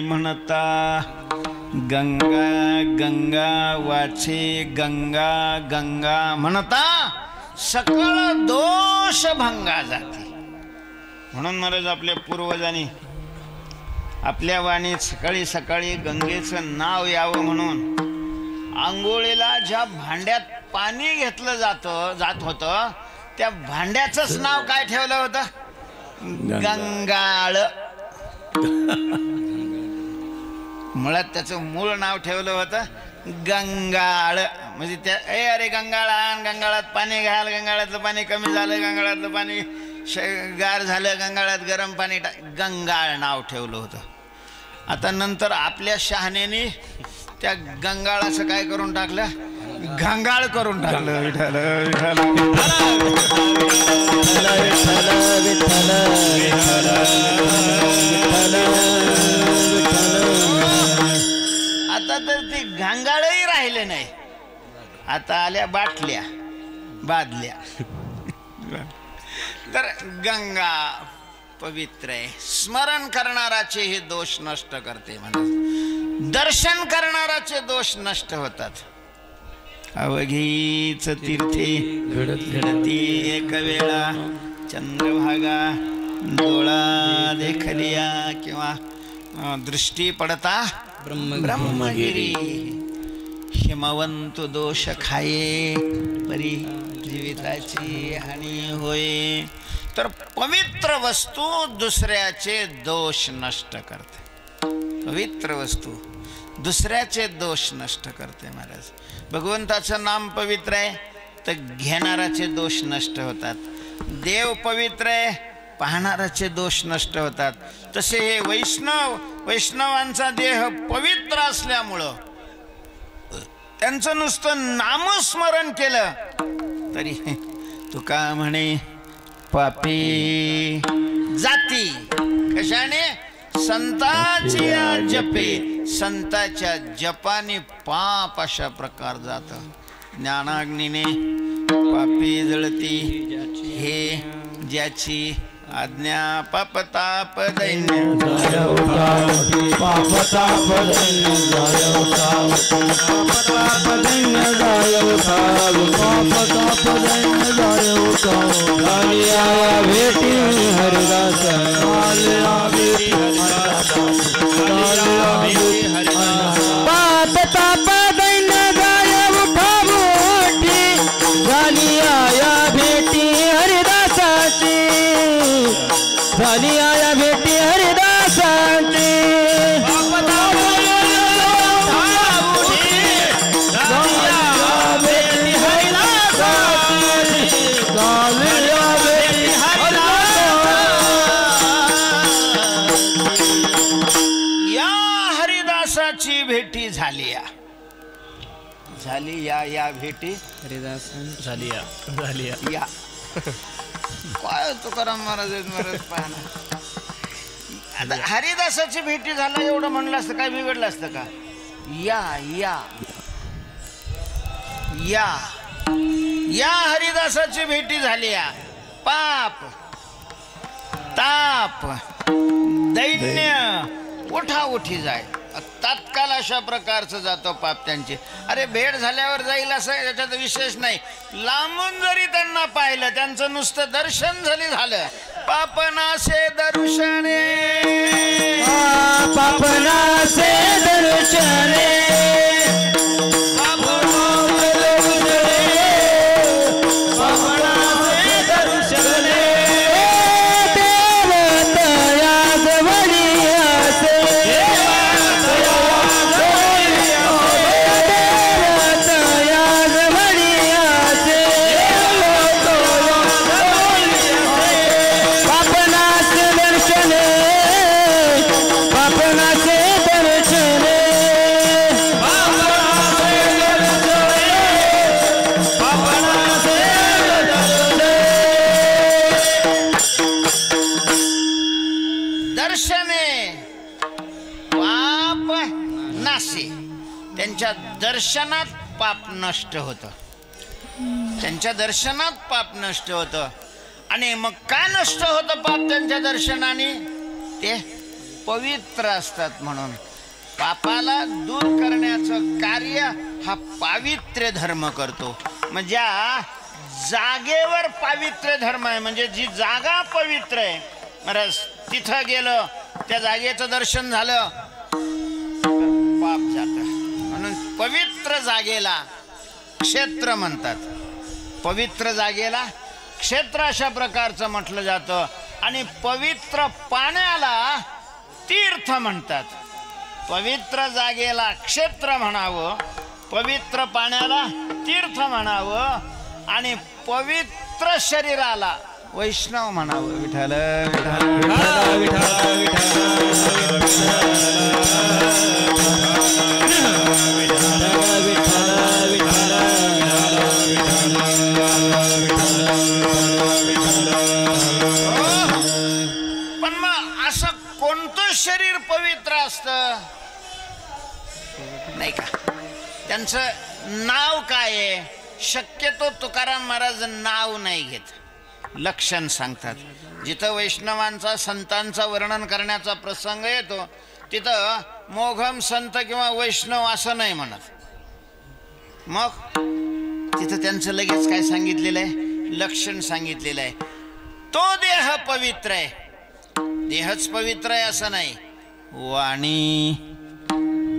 म्हणता गंगा गंगा वाचे गंगा गंगा म्हणता सकळ दोष भंगा जाते. म्हणून महाराज आपल्या पूर्वजांनी आपल्या वाणीत सकाळी सकाळी गंगेचं नाव यावं म्हणून आंघोळीला ज्या भांड्यात पाणी घेतलं जात होतं त्या भांड्याचंच नाव काय ठेवलं होतं? गंगाळ. मुळात त्याचं मूळ नाव ठेवलं होतं गंगाळ. म्हणजे त्या अरे गंगाळ आण, गंगाळात पाणी घाल, गंगाळातलं पाणी कमी झालं, गंगाळातलं पाणी गार झालं, गंगाळात गरम पाणी गंगाळ नाव ठेवलं होतं. आता नंतर आपल्या शहाण्याने त्या गंगाळाचं काय करून टाकलं? गंगाळ करून टाकलं. विठ्ठल विठ्ठल आता तर ते गंगाळही राहिले नाही. आता आल्या बाटल्या बादल्या. तर गंगा पवित्र आहे. स्मरण करणाराचे हे दोष नष्ट करते म्हणतात. दर्शन करणाराचे दोष नष्ट होतात. अवघीच तीर्थे घडती एक वेळा चंद्रभागा डोळा देखलिया किंवा दृष्टी पडता ब्रह्मगिरी. हिमवंत दोष खाये परी जीविताची हानी होय. तर पवित्र वस्तू दुसऱ्याचे दोष नष्ट करते. पवित्र वस्तू दुसऱ्याचे दोष नष्ट करते. महाराज भगवंताचं नाम पवित्र आहे तर घेणाराचे दोष नष्ट होतात. देव पवित्र आहे पाहणाराचे दोष नष्ट होतात. तसे हे वैष्णवांचा देह पवित्र असल्यामुळं त्यांचं नुसतं नामस्मरण केलं तरी तुका म्हणे पापी जाती. कशाने? संताची जपे. संताच्या जपाने पाप अशा प्रकार जात. ज्ञानाग्नीने पापी जळती हे ज्याची आज्ञा. पाप ताप दैन्य पाप ताप दैन्य भेटी हरिदास पाप ताप दैन्य गायब मोठी झाली आया भेटी हरिदासाची. झाली आया भेटी हरिदासाची. या हरिदासाची भेटी झाली या भेटी हरिदास झाली या काय तुकाराम महाराज पाहणार. आता हरिदासाची भेटी झाला एवढं म्हणलं असतं काय बिघडलं असतं का? या या या या हरिदासाची भेटी झाली. या पाप ताप दैन्य उठा उठी जाय. तात्काळ अशा प्रकारचं जातो पाप त्यांचे. अरे भेट झाल्यावर जाईल असं याच्यात विशेष नाही. लांबून जरी त्यांना पाहिलं त्यांचं नुसतं दर्शन जरी झालं पापनासे दर्शने पापनासे दर्शने त्यांच्या दर्शनात पाप नष्ट होतं. त्यांच्या दर्शनात पाप नष्ट होतं. आणि मग का नष्ट होतं पाप त्यांच्या दर्शनाने? ते पवित्र असतात म्हणून. पापाला दूर करण्याचं कार्य हा पावित्र्य धर्म करतो. म्हणजे जागेवर पावित्र्य धर्म आहे. म्हणजे जी जागा पवित्र आहे महाराज तिथं गेलं त्या जागेचं दर्शन झालं पाप जात. म्हणून पवित्र जागेला क्षेत्र म्हणतात. पवित्र जागेला क्षेत्र अशा प्रकारचं म्हटलं जातं. आणि पवित्र पाण्याला तीर्थ म्हणतात. पवित्र जागेला क्षेत्र म्हणावं, पवित्र पाण्याला तीर्थ म्हणावं आणि पवित्र शरीराला वैष्णव म्हणावं. विठ्ठल विठ्ठल विठ्ठल पण मग असं कोणतं शरीर पवित्र असतं नाही का? त्यांचं नाव काय आहे? शक्यतो तुकाराम महाराज नाव नाही घेत, लक्षण सांगतात. जिथं वैष्णवांचा संतांचा वर्णन करण्याचा प्रसंग येतो तिथं मोघम संत किंवा वैष्णव असं नाही म्हणत. मग तिथं त्यांचं लगेच काय सांगितलेलं आहे? लक्षण सांगितलेलं आहे. तो देह पवित्र आहे. देहच पवित्र आहे असं नाही. वाणी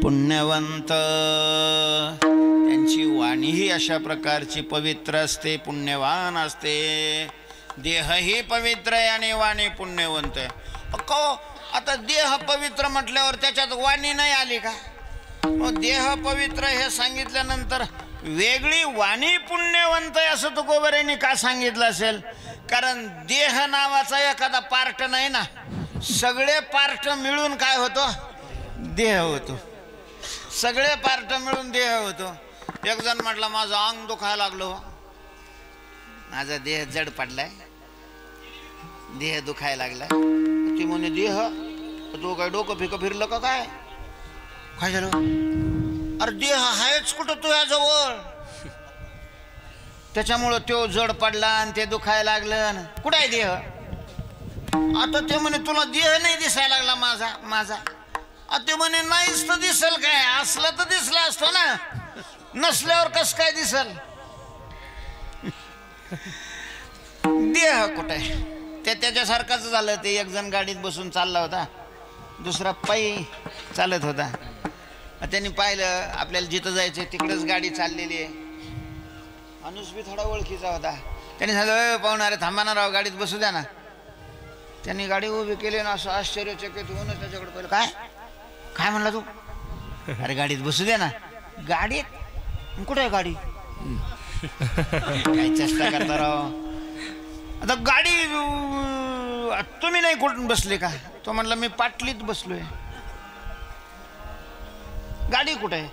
पुण्यवंत, त्यांची वाणीही अशा प्रकारची पवित्र असते, पुण्यवान असते. देहही पवित्र आहे आणि वाणी पुण्यवंत आहे. आता देह पवित्र म्हटल्यावर त्याच्यात वाणी नाही आली का? मग देह पवित्र हे सांगितल्यानंतर वेगळी वाणी पुण्यवंत आहे असं तुकोबारायांनी का सांगितलं असेल? कारण देह नावाचा एखादा पार्ट नाही ना, सगळे पार्ट मिळून काय होतो? देह होतो. सगळे पार्ट मिळून देह होतो. एक जण म्हटलं माझं अंग दुखायला लागलो, माझा देह जड पडलाय, देह दुखायला लागला. ती म्हणे देह, तू काय डोकं फिकं फिरलं का? काय काय झालं? अरे देह आहेच कुठं तुझ्याजवळ, त्याच्यामुळं तो जड पडला आणि ते दुखायला लागलं. कुठं आहे देह? आता ते म्हणे तुला देह नाही दिसायला लागला माझा माझा. ते म्हणे नाहीच तर दिसल काय? असलं तर दिसला असतो ना, नसल्यावर कस काय दिसल? देह कुठे? ते त्याच्यासारखंच झालं. ते एक जण गाडीत बसून चालला होता, दुसरा पायी चालत होता. त्यांनी पाहिलं आपल्याला जिथं जायचं तिकडेच गाडी चाललेली आहे. माणूस बी थोडा ओळखीचा होता. त्यांनी सांगितलं पाहुणारे थांबा ना राव, गाडीत बसू द्या ना. त्यांनी गाडी उभी केली ना, असं आश्चर्यचकित होऊन त्याच्याकडे पाहिलं. काय काय म्हणला तू? अरे गाडीत बसू द्या ना. गाडीत? कुठे आहे गाडी? काय चेष्टा करता राव. आता गाडी तुम्ही नाही कुठून बसले का? तो म्हणला मी पाटलीत बसलोय. गाडी कुठे आहे?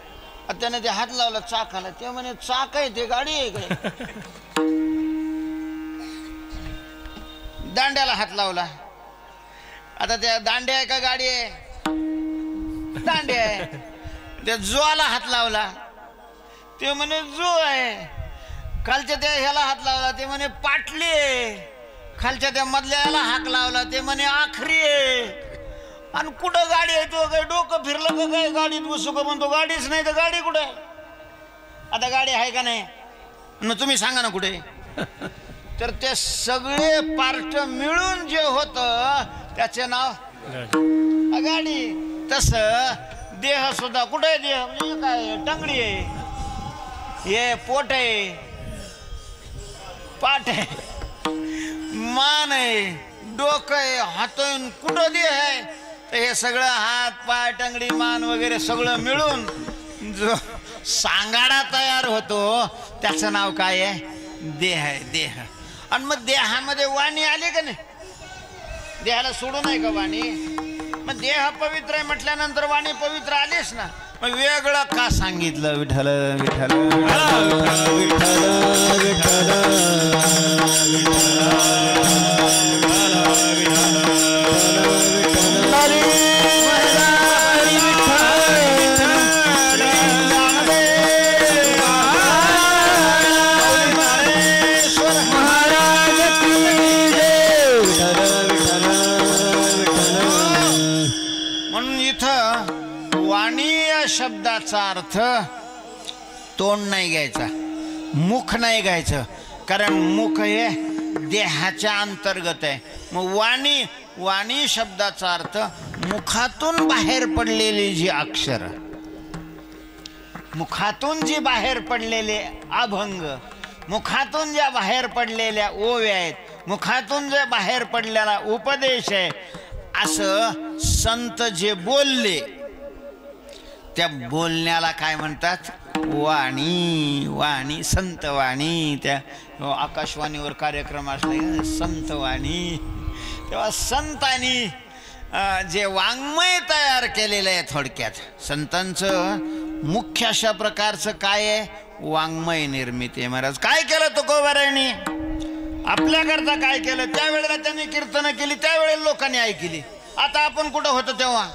त्याने ते हात लावला चाकाला. ते म्हणे चाक आहे ते गाडी आहे इकडे. दांड्याला हात लावला. आता त्या दांड्या आहे का गाडी आहे? दांड्या आहे. त्या जोला हात लावला. ते म्हणे जो आहे. खालच्या त्या ह्याला हात लावला. ते म्हणे पाटली आहे. खालच्या त्या मधल्या ह्याला हाक लावला. ते म्हणे आखरी आहे. आणि कुठं गाडी आहे? तो काय डोकं फिरलं का काय? गाडीत बसू का म्हणतो. गाडीच नाही तर गाडी कुठे आहे? आता गाडी आहे का नाही? मग तुम्ही सांगा ना कुठे? तर ते सगळे पार्ट मिळून जे होत त्याचे नाव गाडी. तस देह सुद्धा कुठे आहे? देह म्हणजे काय? टंगडी आहे, हे पोट आहे, पाठ आहे, मान आहे, डोकं आहे, हात आहे. कुठं देह आहे? तर हे सगळं हात पाय टंगडी मान वगैरे सगळं मिळून जो सांगाडा तयार होतो त्याचं नाव काय आहे? देह आहे. देह. आणि मग देहामध्ये वाणी आली का नाही? देहाला सोडू नाही का वाणी? मग देह पवित्र आहे म्हटल्यानंतर वाणी पवित्र आलीच ना. मग वेगळं का सांगितलं? विठ्ठल विठ्ठल शब्दाचा अर्थ तोंड नाही घ्यायचा, मुख नाही घ्यायचं. कारण मुख हे देहाच्या अंतर्गत आहे. मग वाणी, वाणी शब्दाचा अर्थ मुखातून बाहेर पडलेली जी अक्षर, मुखातून जी बाहेर पडलेले अभंग, मुखातून ज्या बाहेर पडलेल्या ओव्या आहेत, मुखातून जे बाहेर पडलेला उपदेश आहे, असं संत जे बोलले त्या बोलण्याला काय म्हणतात? वाणी. वाणी, संत वाणी. त्या आकाशवाणीवर कार्यक्रम असले संत वाणी. तेव्हा संतांनी जे वाङ्मय तयार केलेलं आहे, थोडक्यात संतांचं मुख्य अशा प्रकारचं काय आहे? वाङ्मय निर्मिती आहे. महाराज काय केलं तुकोबारायांनी? आपल्याकरता काय केलं? त्यावेळेला त्यांनी कीर्तनं केली, त्यावेळेला लोकांनी ऐकली. आता आपण कुठं होतो तेव्हा?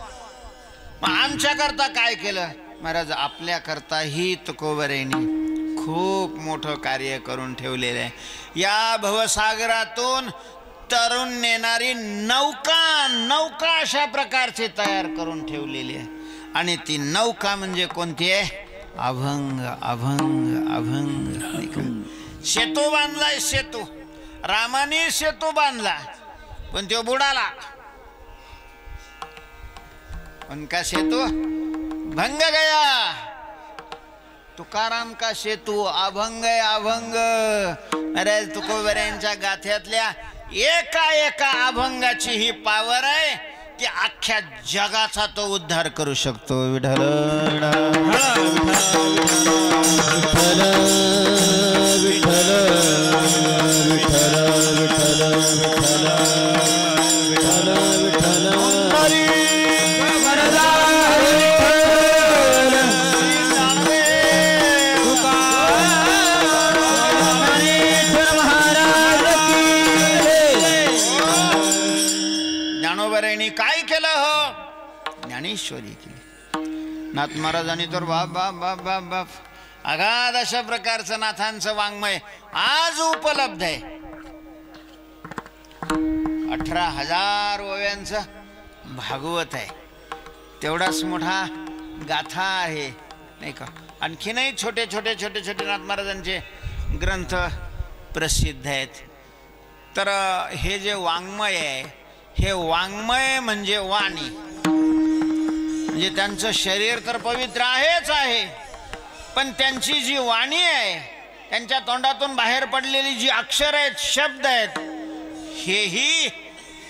मग आमच्याकरता काय केलं? महाराज आपल्याकरताही तुकोबारायांनी खूप मोठं कार्य करून ठेवलेलं आहे. या भवसागरातून तरुण नेणारी नौका अशा प्रकारची तयार करून ठेवलेली आहे. आणि ती नौका म्हणजे कोणती आहे? अभंग. अभंग अभंग. सेतू बांधलाय, सेतू रामाने सेतू बांधला, पण तो बुडाला. उनका सेतू भंग गया. तुकाराम का सेतू अभंग आहे, अभंग. अरे तुकोबारायांच्या गाथ्यातल्या एका अभंगाची ही पावर आहे की अख्ख्या जगाचा तो उद्धार करू शकतो. विठ्ठल ज्ञानोबारायांनी काय केलं हो? ज्ञानेश्वरी केली. नाथ महाराजांनी तर बाप बाप बाप बाप बाप अगाध अशा प्रकारचं नाथांचं वाङ्मय आज उपलब्ध आहे. 18,000 ओव्यांचं भागवत आहे. तेवढाच मोठा गाथा आहे, नाही का? आणखीनही छोटे छोटे छोटे छोटे नाथ महाराजांचे ग्रंथ प्रसिद्ध आहेत. तर हे जे वाङ्मय आहे, हे वाङ्मय म्हणजे वाणी. म्हणजे त्यांचं शरीर तर पवित्र आहेच आहे, पण त्यांची जी वाणी आहे, त्यांच्या तोंडातून बाहेर पडलेली जी अक्षर आहेत, शब्द आहेत, हेही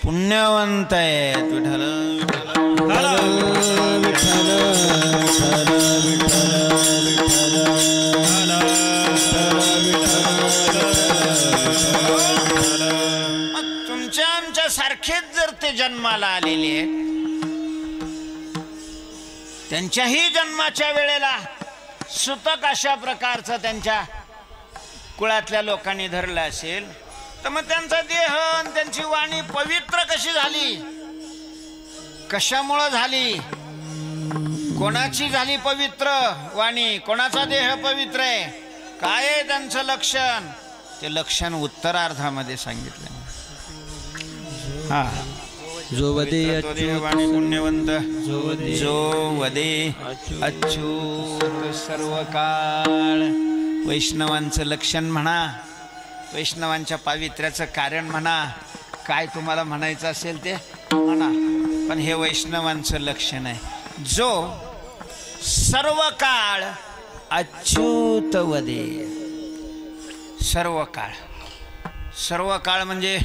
पुण्यवंत आहेत. विठ्ठल तुमच्या आमच्या सारखेच जर ते जन्माला आलेले आहेत, त्यांच्याही जन्माच्या वेळेला सुतक अशा प्रकारचं त्यांच्या कुळातल्या लोकांनी धरलं असेल, तर मग त्यांचा देह आणि त्यांची वाणी पवित्र कशी झाली? कशामुळं झाली? कोणाची झाली पवित्र वाणी? कोणाचा देह पवित्र आहे? काय आहे त्यांचं लक्षण? ते लक्षण उत्तरार्धामध्ये सांगितलं. हा, जो वदे वाणी पुण्यवंत, जो वदे अच्युत सर्व काळ. वैष्णवांचं लक्षण म्हणा, वैष्णवांच्या पावित्र्याचं कारण म्हणा, काय तुम्हाला म्हणायचं असेल ते म्हणा, पण हे वैष्णवांचं लक्षण आहे. जो सर्व काळ अच्युत वदे. सर्व काळ, सर्व काळ म्हणजे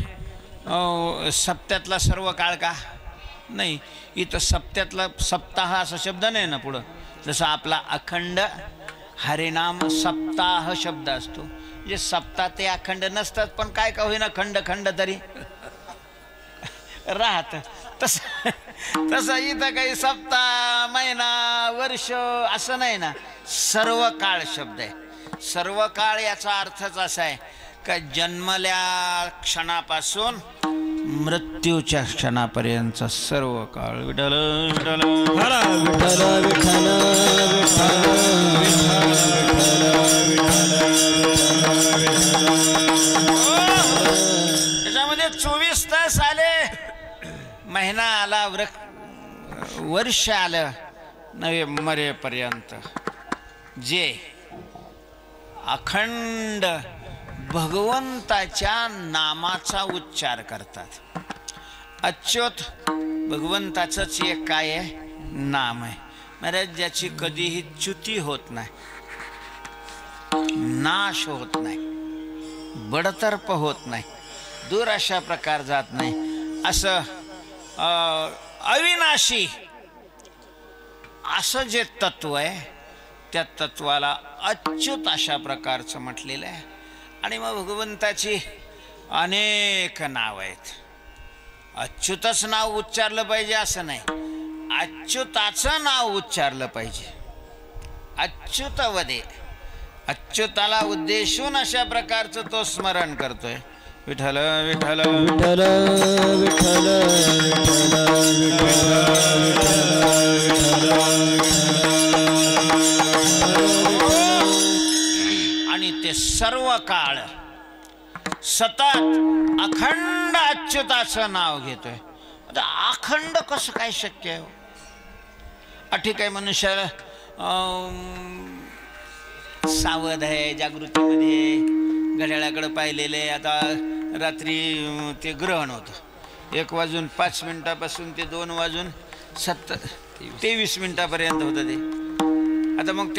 सप्त्यातला सर्व काळ का? नाही, इथं सप्त्यातला सप्ताह असा शब्द नाही ना पुढं. जसं आपला अखंड हरिनाम सप्ताह शब्द असतो, म्हणजे सप्ताह ते अखंड नसतात, पण काय का होईना खंड खंड तरी राहत. तसं इथं काही सप्ताह, महिना, वर्ष असं नाही ना. सर्व काळ शब्द आहे. सर्व काळ याचा अर्थच असा आहे का जन्मल्या क्षणापासून मृत्यूच्या क्षणापर्यंतचा सर्व काळ. विठ्ठल विठ्ठल विठ्ठल विठ्ठल त्याच्यामध्ये 24 तास आले, महिना आला, वर्ष आलं, नवे मरेपर्यंत जे अखंड भगवंताच्या नामाचा उच्चार करतात. अच्युत भगवंताचंच एक काय आहे, नाम आहे महाराज, ज्याची कधीही च्युती होत नाही, नाश होत नाही, बडतर्फ होत नाही, दूर अशा प्रकार जात नाही, असं अविनाशी असं जे तत्व आहे त्या तत्वाला अच्युत अशा प्रकारचं म्हटलेलं आहे. आणि मग भगवंताची अनेक नाव आहेत. अच्युतच नाव उच्चारलं पाहिजे असं नाही, अच्युताचं नाव उच्चारलं पाहिजे. अच्युत वदे, अच्युताला उद्देशून अशा प्रकारचं तो स्मरण करतोय. विठ्ठल विठ्ठल विठ्ठल विठ्ठल आणि ते सर्व काळ सतत अखंड अच्युताचं नाव घेतोय. आता अखंड कसं काय शक्य आहे? ठीक आहे, मनुष्य सावध आहे, जागृतीमध्ये घड्याळाकडे पाहिलेले. आता रात्री ते ग्रहण होतं, 1:05 ते 2:23 होतं ते. आता मग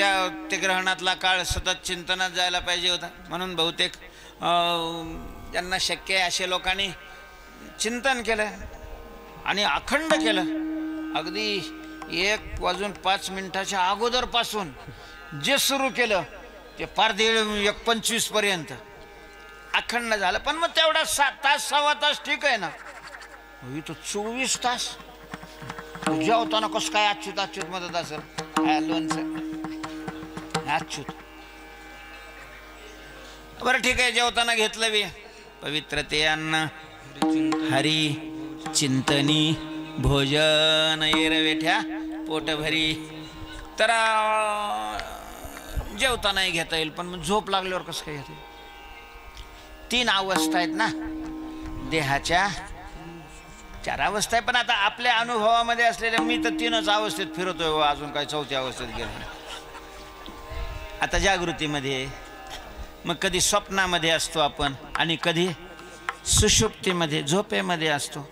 ते ग्रहणातला काळ सतत चिंतनात जायला पाहिजे होता. म्हणून बहुतेक ज्यांना शक्य आहे अशा लोकांनी चिंतन केलं आणि अखंड केलं. अगदी 1:05 अगोदरपासून जे सुरू केलं ते पार 1:25 अखंड झालं. पण मग तेवढा 7 तास 6 तास ठीक आहे ना, इथं 24 तास जेवताना कसं काय अच्युत अच्युत मदत असेल? लोणचं अच्युत. बरं ठीक आहे, जेवताना घेतलं बी पवित्र ते अन्न, हरी चिंतनी भोजन एरवेठ्या पोटभरी. तर जेवतानाही घेता येईल, पण मग झोप लागल्यावर कसं काय घेता येईल? 3 अवस्था आहेत ना देहाच्या, 4 अवस्था आहे. पण आता आपल्या अनुभवामध्ये असलेल्या मी तर 3च अवस्थेत फिरतोय, अजून काय 4थ्या अवस्थेत गेलो नाही. आता जागृतीमध्ये, मग कधी स्वप्नामध्ये असतो आपण आणि कधी सुषुप्तीमध्ये झोपेमध्ये असतो.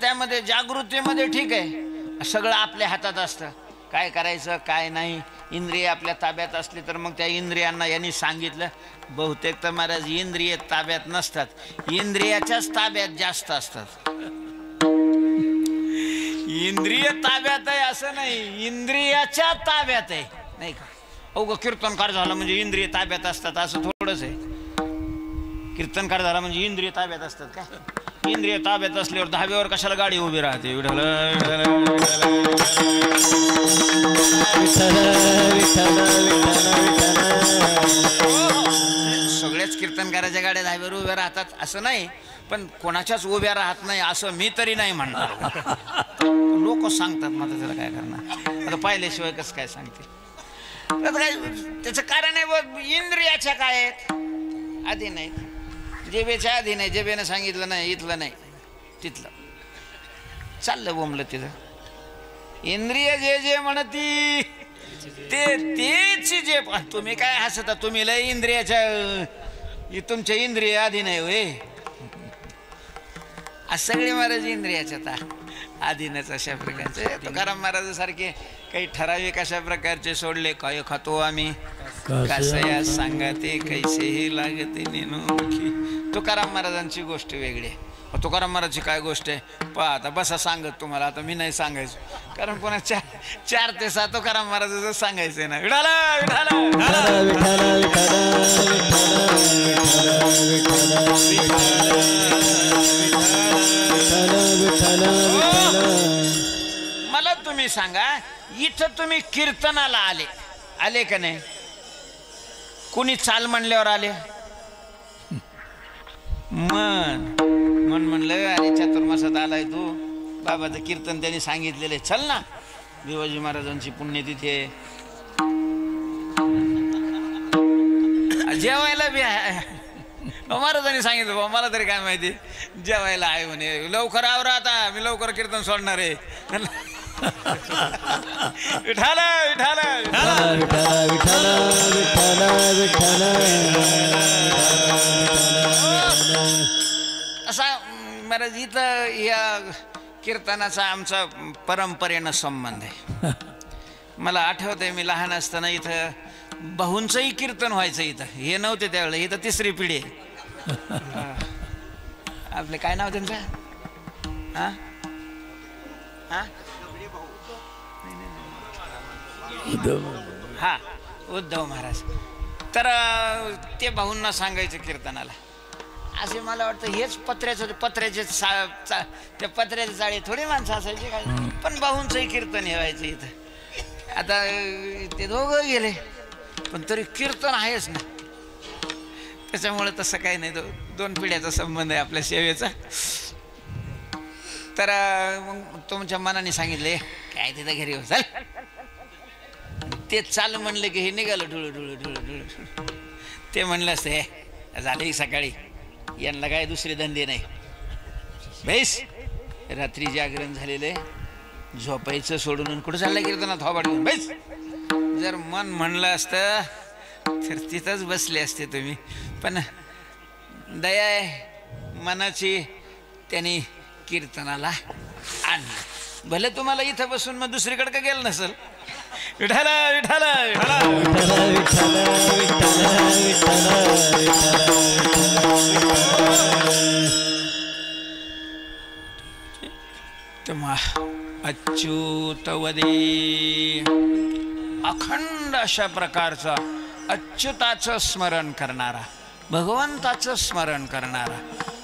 त्यामध्ये जागृतीमध्ये ठीक आहे, सगळं आपल्या हातात असतं, काय करायचं काय नाही. इंद्रिय आपल्या ताब्यात असली तर मग त्या इंद्रियांना यांनी सांगितलं. बहुतेक तर महाराज इंद्रिय ताब्यात नसतात, इंद्रियाच्याच ताब्यात जास्त असतात. इंद्रिय ताब्यात आहे असं नाही, इंद्रियाच्या ताब्यात आहे, नाही का? अवघं कीर्तनकार झाला म्हणजे इंद्रिय ताब्यात असतात असं थोडंच आहे. कीर्तनकार झाला म्हणजे इंद्रिय ताब्यात असतात का? इंद्रिय ताब्यात असल्यावर धाब्यावर कशाला गाडी उभी राहते? विठ्ठल सगळ्याच कीर्तनकाराच्या गाड्या धाब्यावर उभ्या राहतात असं नाही, पण कोणाच्याच उभ्या राहत नाही असं मी तरी नाही म्हणणार. लोक सांगतात, मात्र त्याला काय करणार? आता पाहिल्याशिवाय कसं काय सांगते? त्याचं कारण आहे बघ, इंद्रियाच्या काय आहेत आधी नाही, जेबेच्या आधी नाही. जेबेनं सांगितलं नाही, इथलं नाही तिथलं चाललं बोंबलं तिथं. इंद्रिय जे जे म्हणती तेच जे. तुम्ही काय हसता? तुम्ही लय इंद्रियाच्या, तुमच्या इंद्रिय आधी नाही होय. सगळे महाराज इंद्रियाच्या आधीनच अशा प्रकारचे. तुकाराम महाराजासारखे काही ठराविक अशा प्रकारचे सोडले. काय खातो आम्ही कसया सांगते कैसेही लागते नेनोखी. तुकाराम महाराजांची गोष्ट वेगळी आहे. तुकाराम महाराजची काय गोष्ट आहे पहा. आता बसा सांगत तुम्हाला, आता मी नाही सांगायचो, कारण पुन्हा 4 ते 6 तुकाराम महाराजाचं सांगायचंय ना. विठाला विठाला मला तुम्ही सांगा, इथं तुम्ही कीर्तनाला आले का नाही? कुणी चाल म्हणल्यावर आले? मन म्हणलं अरे चातुर्मासात आलाय तू, बाबाचं कीर्तन त्यांनी सांगितलेले, चल ना भिवाजी महाराजांची पुण्यतिथी आहे. जेवायला बी महाराजांनी सांगितलं बाबा, मला तरी काय माहिती जेवायला आहे म्हणे. लवकर आवरा, आता मी लवकर कीर्तन सोडणार आहे. विठाला विठाला असा महाराज इथं या कीर्तनाचा आमचा परंपरेनं संबंध आहे. मला आठवतंय मी लहान असताना इथं भाऊंचंही कीर्तन व्हायचं इथं. हे नव्हते त्यावेळेला, इथं तिसरी पिढी आहे. आपले काय नाव त्यांचं? हां हां हा उद्धव महाराज. तर ते भाऊंना सांगायचं कीर्तनाला. असे मला वाटतं हेच पत्र्याचे त्या पत्र्याचे जाळे थोडी माणसं असायची काय, पण भाऊंचंही कीर्तन हे व्हायचं इथं. आता ते दोघं गेले पण तरी कीर्तन आहेच ना. त्याच्यामुळे तसं काही नाही, दोन पिढ्याचा संबंध आहे आपल्या सेवेचा. तर मग तुमच्या मनाने सांगितले काय तिथं घरी हो चाल. ते चाल म्हणलं की हे निघालं ढुळू ढुळू ढुळू ढुळू. ते म्हणलं असतं हे झालं सकाळी, यांना काय दुसरे धंदे नाही. बेस रात्री जागरण झालेलं आहे, झोपायचं सोडून कुठं चाललं कीर्तनात थोबाड घेऊन बेस. जर मन म्हणलं असतं तर तिथंच बसले असते तुम्ही. पण दया आहे मनाची, त्यांनी कीर्तनाला आणलं. भले तुम्हाला इथं बसून मग दुसरीकडे का गेलं नसेल. विठाला विठाला विठाला अच्युत वदे. अखंड अशा प्रकारचा अच्युताचं स्मरण करणारा, भगवंताचं स्मरण करणारा,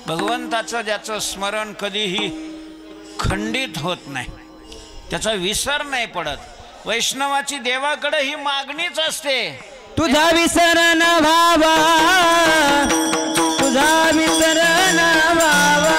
भगवंताचं ज्याचं स्मरण कधीही खंडित होत नाही, त्याचा विसर नाही पडत. वैष्णवाची देवाकडे ही मागणीच असते, तुझा विसर न व्हावा, तुझा विसर न व्हावा.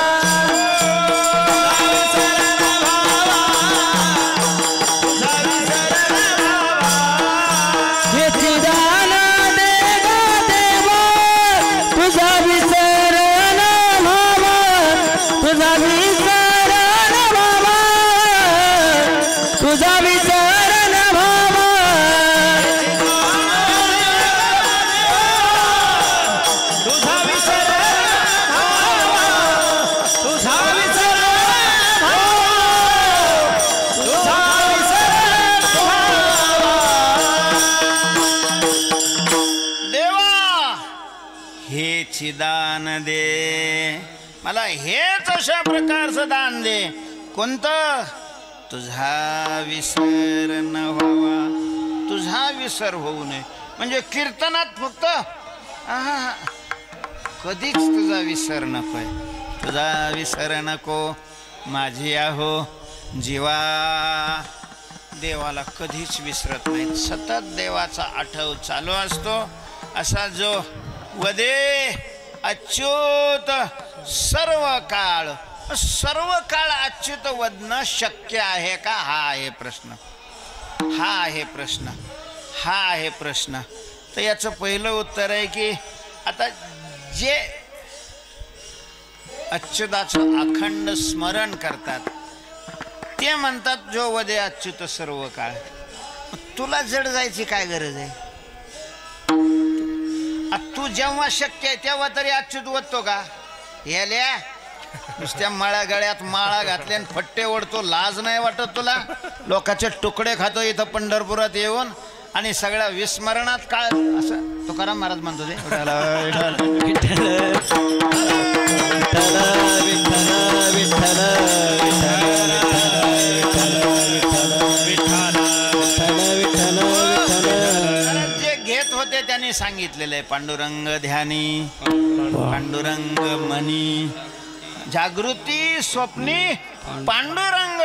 दान दे मला, हेच अशा प्रकारचं दान दे. कोणतं? तुझा विसर न व्हावा, तुझा विसर होऊ नये. म्हणजे कीर्तनात फक्त कधीच तुझा विसर नकोय. तुझा विसर नको माझी आहो जीवा. देवाला कधीच विसरत नाही, सतत देवाचा आठव चालू असतो. असा जो वदे अच्युत सर्व काळ, सर्व काळ अच्युत वदणं शक्य आहे का? हा आहे प्रश्न, हा आहे प्रश्न, हा आहे प्रश्न. तर याचं पहिलं उत्तर आहे की आता जे अच्युताचं अखंड स्मरण करतात ते म्हणतात जो वदे अच्युत सर्व काळ. तुला जड जायची काय गरज आहे? तू जेव्हा शक्य आहे तेव्हा तरी अच्युत वदतो का? याल्या नुसत्या माळा गळ्यात माळा घातल्या आणि फट्टे ओढतो, लाज नाही वाटत तुला? लोकांचे तुकडे खातो इथं पंढरपुरात येऊन आणि सगळ्या विस्मरणात काय असं तुकाराम महाराज म्हणतो ते जे घेत होते त्यांनी सांगितलेलं आहे. पांडुरंग ध्यानी, पांडुरंग मनी, जागृती स्वप्नी पांडुरंग.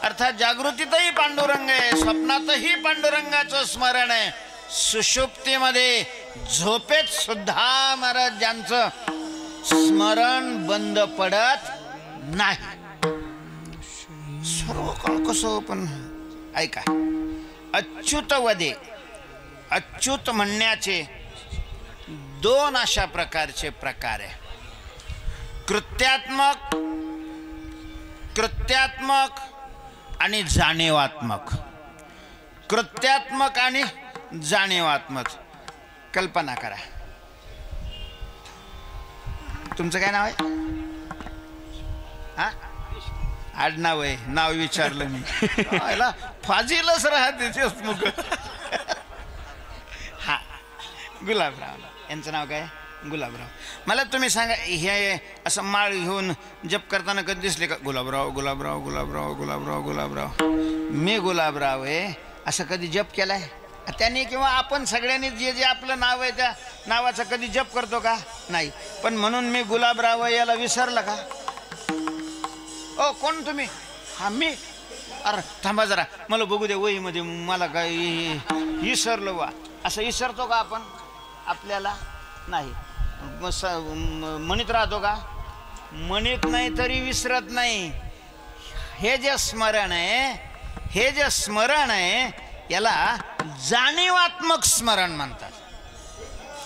अर्थात जागृतीतही पांडुरंग आहे, स्वप्नातही पांडुरंगाचं स्मरण आहे. सुषुप्तीमध्ये झोपेत सुद्धा महाराज ज्यांचं स्मरण बंद पडत नाही. सर्व काळ कसं पण ऐका, अच्युत वदे, अच्युत म्हणण्याचे दोन अशा प्रकारचे प्रकार आहे. कृत्यात्मक, कृत्यात्मक आणि जाणीवात्मक. कृत्यात्मक आणि जाणीवात्मक. कल्पना करा, तुमचं काय नाव आहे? हा आडनाव आहे, नाव विचारलं मी. याला फाजीलच राहते देशमुख. हा, गुलाबराव. यांचं नाव काय? गुलाबराव. मला तुम्ही सांगा, हे असं माळ घेऊन जप करताना कधी दिसले का? गुलाबराव गुलाबराव गुलाबराव गुलाबराव गुलाबराव. मी गुलाबराव आहे असं कधी जप केलाय त्याने? किंवा आपण सगळ्यांनी जे जे आपलं नाव आहे त्या नावाचा कधी जप करतो का? नाही. पण म्हणून मी गुलाबराव आहे याला विसरलं का? ओ कोण तुम्ही? हा मी. अरे थांबा जरा, मला बघू दे वहीमध्ये, मला काय विसरलो वा. असं विसरतो का आपण? आपल्याला नाही. म्हणत राहतो का? म्हणत नाही तरी विसरत नाही. हे जे स्मरण आहे, हे जे स्मरण आहे याला जाणीवात्मक स्मरण म्हणतात.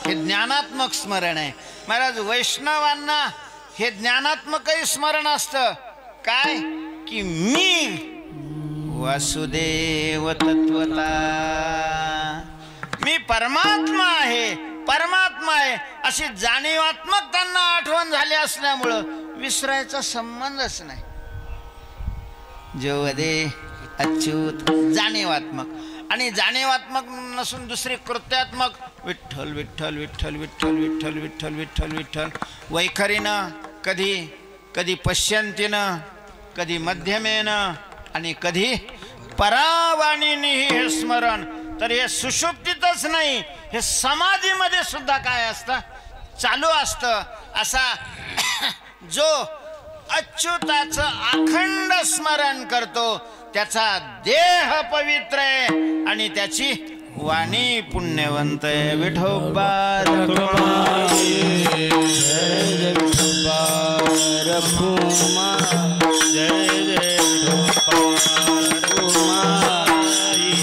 हे ज्ञानात्मक स्मरण आहे. महाराज वैष्णवांना हे ज्ञानात्मकही स्मरण असतं. काय? की मी वासुदेव तत्वता, मी परमात्मा आहे, परमात्मा आहे अशी जाणीवात्मक त्यांना आठवण झाली असल्यामुळं विसरायचा संबंधच नाही. जोवदे अच्युत जाणीवात्मक. आणि जाणीवात्मक नसून दुसरी कृत्यात्मक. विठ्ठल विठ्ठल विठ्ठल विठ्ठल विठ्ठल विठ्ठल विठ्ठल विठ्ठल. वैखरीनं, कधी कधी पश्यंतीनं, कधी मध्यमेनं आणि कधी परावाणीने हे स्मरण. तर हे सुषुप्तीतच नाही, हे समाधीमध्ये सुद्धा काय असतं? चालू असतं. असा जो अच्युताचं अखंड स्मरण करतो त्याचा देह पवित्र आहे आणि त्याची वाणी पुण्यवंत आहे. विठोबा जय जय विठोबा रखुमा, जय जय विठोबा रखुमा, जय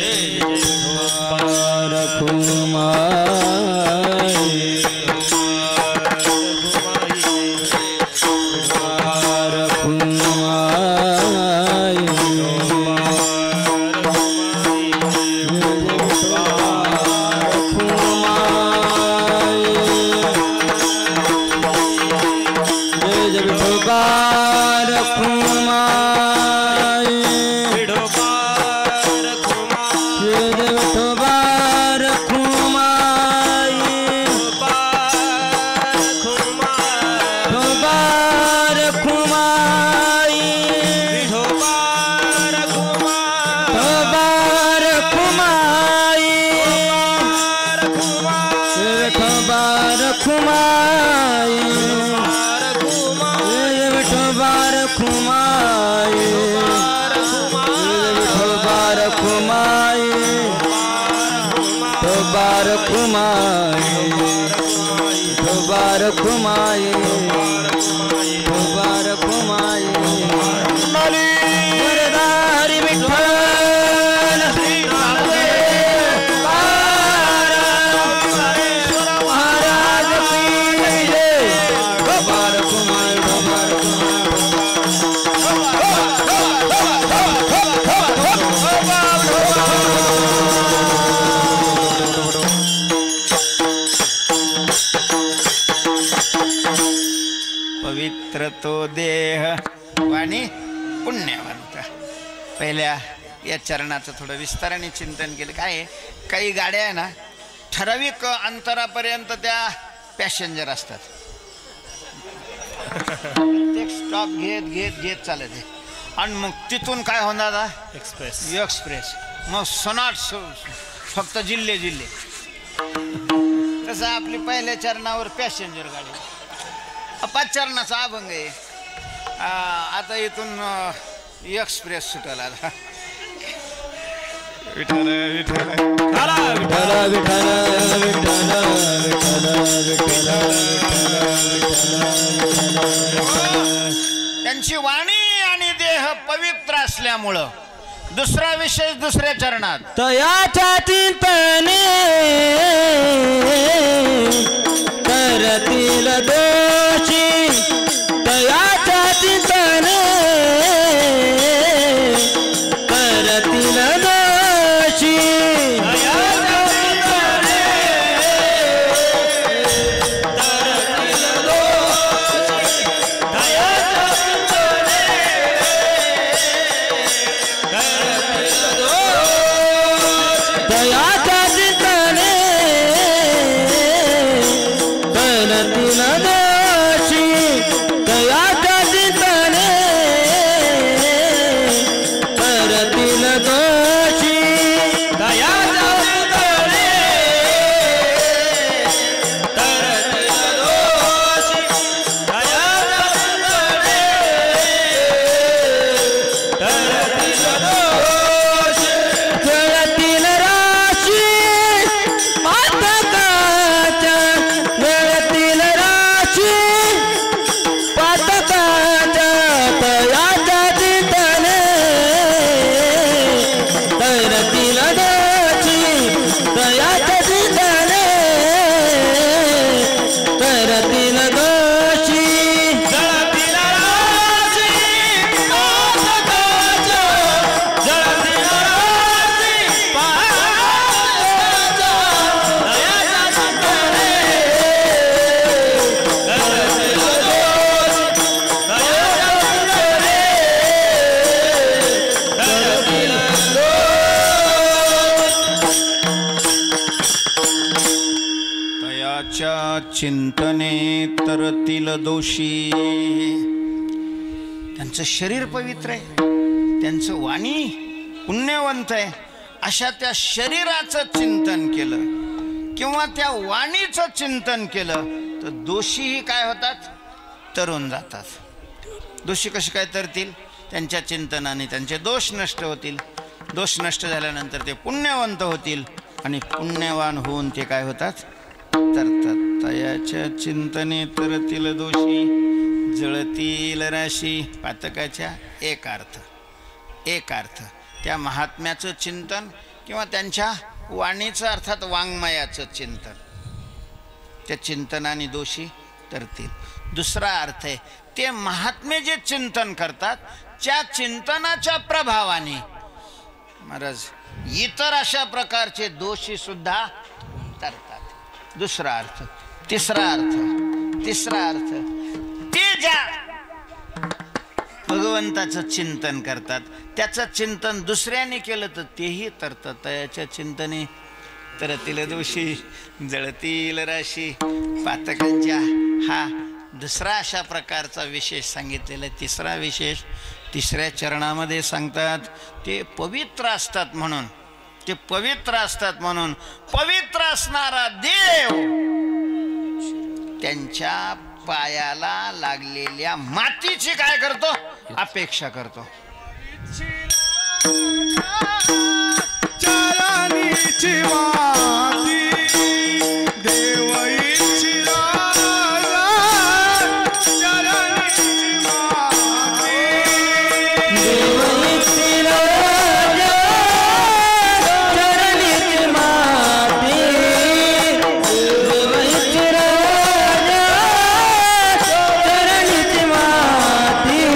जय विठोबा रखुमा. पवित्र तो देह वाणी पुण्यवंत. पहिल्या या चरणाचं थोडं विस्ताराने चिंतन केलं. काय काही गाड्या आहे ना ठराविक अंतरापर्यंत त्या पॅसेंजर असतात. प्रत्येक स्टॉप घेत घेत घेत चालत आहे आणि मग तिथून काय होणार? एक्सप्रेस. एक्सप्रेस मग सनाट फक्त जिल्हे जिल्हे. तसं आपली पहिल्या चरणावर पॅसेंजर गाडी 5 चरणाचा अभंग आहे. आता इथून एक्सप्रेस सुटायला. विठ्ठल विठ्ठल विठ्ठल त्यांची वाणी आणि देह पवित्र असल्यामुळं. दुसरा विषय दुसऱ्या चरणात. तयाच्या चिंतने करतील दोषी, तयाच्या चिंतने करतील दोषी. तयाच्या चिंतने तरतील दोषी. त्यांचं शरीर पवित्र आहे, त्यांचं वाणी पुण्यवंत आहे, अशा त्या शरीराचं चिंतन केलं किंवा त्या वाणीचं चिंतन केलं तर दोषीही काय होतात, तरुण जातात. दोषी कसे काय तरतील, त्यांच्या चिंतनाने त्यांचे दोष नष्ट होतील. दोष नष्ट झाल्यानंतर ते पुण्यवंत होतील आणि पुण्यवान होऊन ते काय होतात, तरतात. तयाच्या चिंतने तरतील दोषी जळतील राशी. पातकाच्या एक अर्थ त्या महात्म्याचं चिंतन किंवा त्यांच्या वाणीचं अर्थात वाङ्मयाचं चिंतन, त्या चिंतनाने दोषी तरतील. दुसरा अर्थ आहे ते महात्मे जे चिंतन करतात त्या चिंतनाच्या प्रभावाने महाराज इतर अशा प्रकारचे दोषी सुद्धा तरतात. दुसरा अर्थ. तिसरा अर्थ ते ज्या भगवंताचं चिंतन करतात त्याचं चिंतन दुसऱ्याने केलं तर तेही तरतात. तयाच्या चिंतने तरतील दोषी जळतील राशी. पातकांच्या हा दुसरा अशा प्रकारचा विशेष सांगितलेला. तिसरा विशेष तिसऱ्या चरणामध्ये सांगतात ते पवित्र असतात म्हणून. ते पवित्र असतात म्हणून पवित्र असणारा देव त्यांच्या पायाला लागलेल्या मातीची काय करतो, अपेक्षा करतो. चरणीची माती देव इच्छिला, चरणीची माती देव इच्छिला, चरणीची माती देव इच्छिला, चरणीची माती.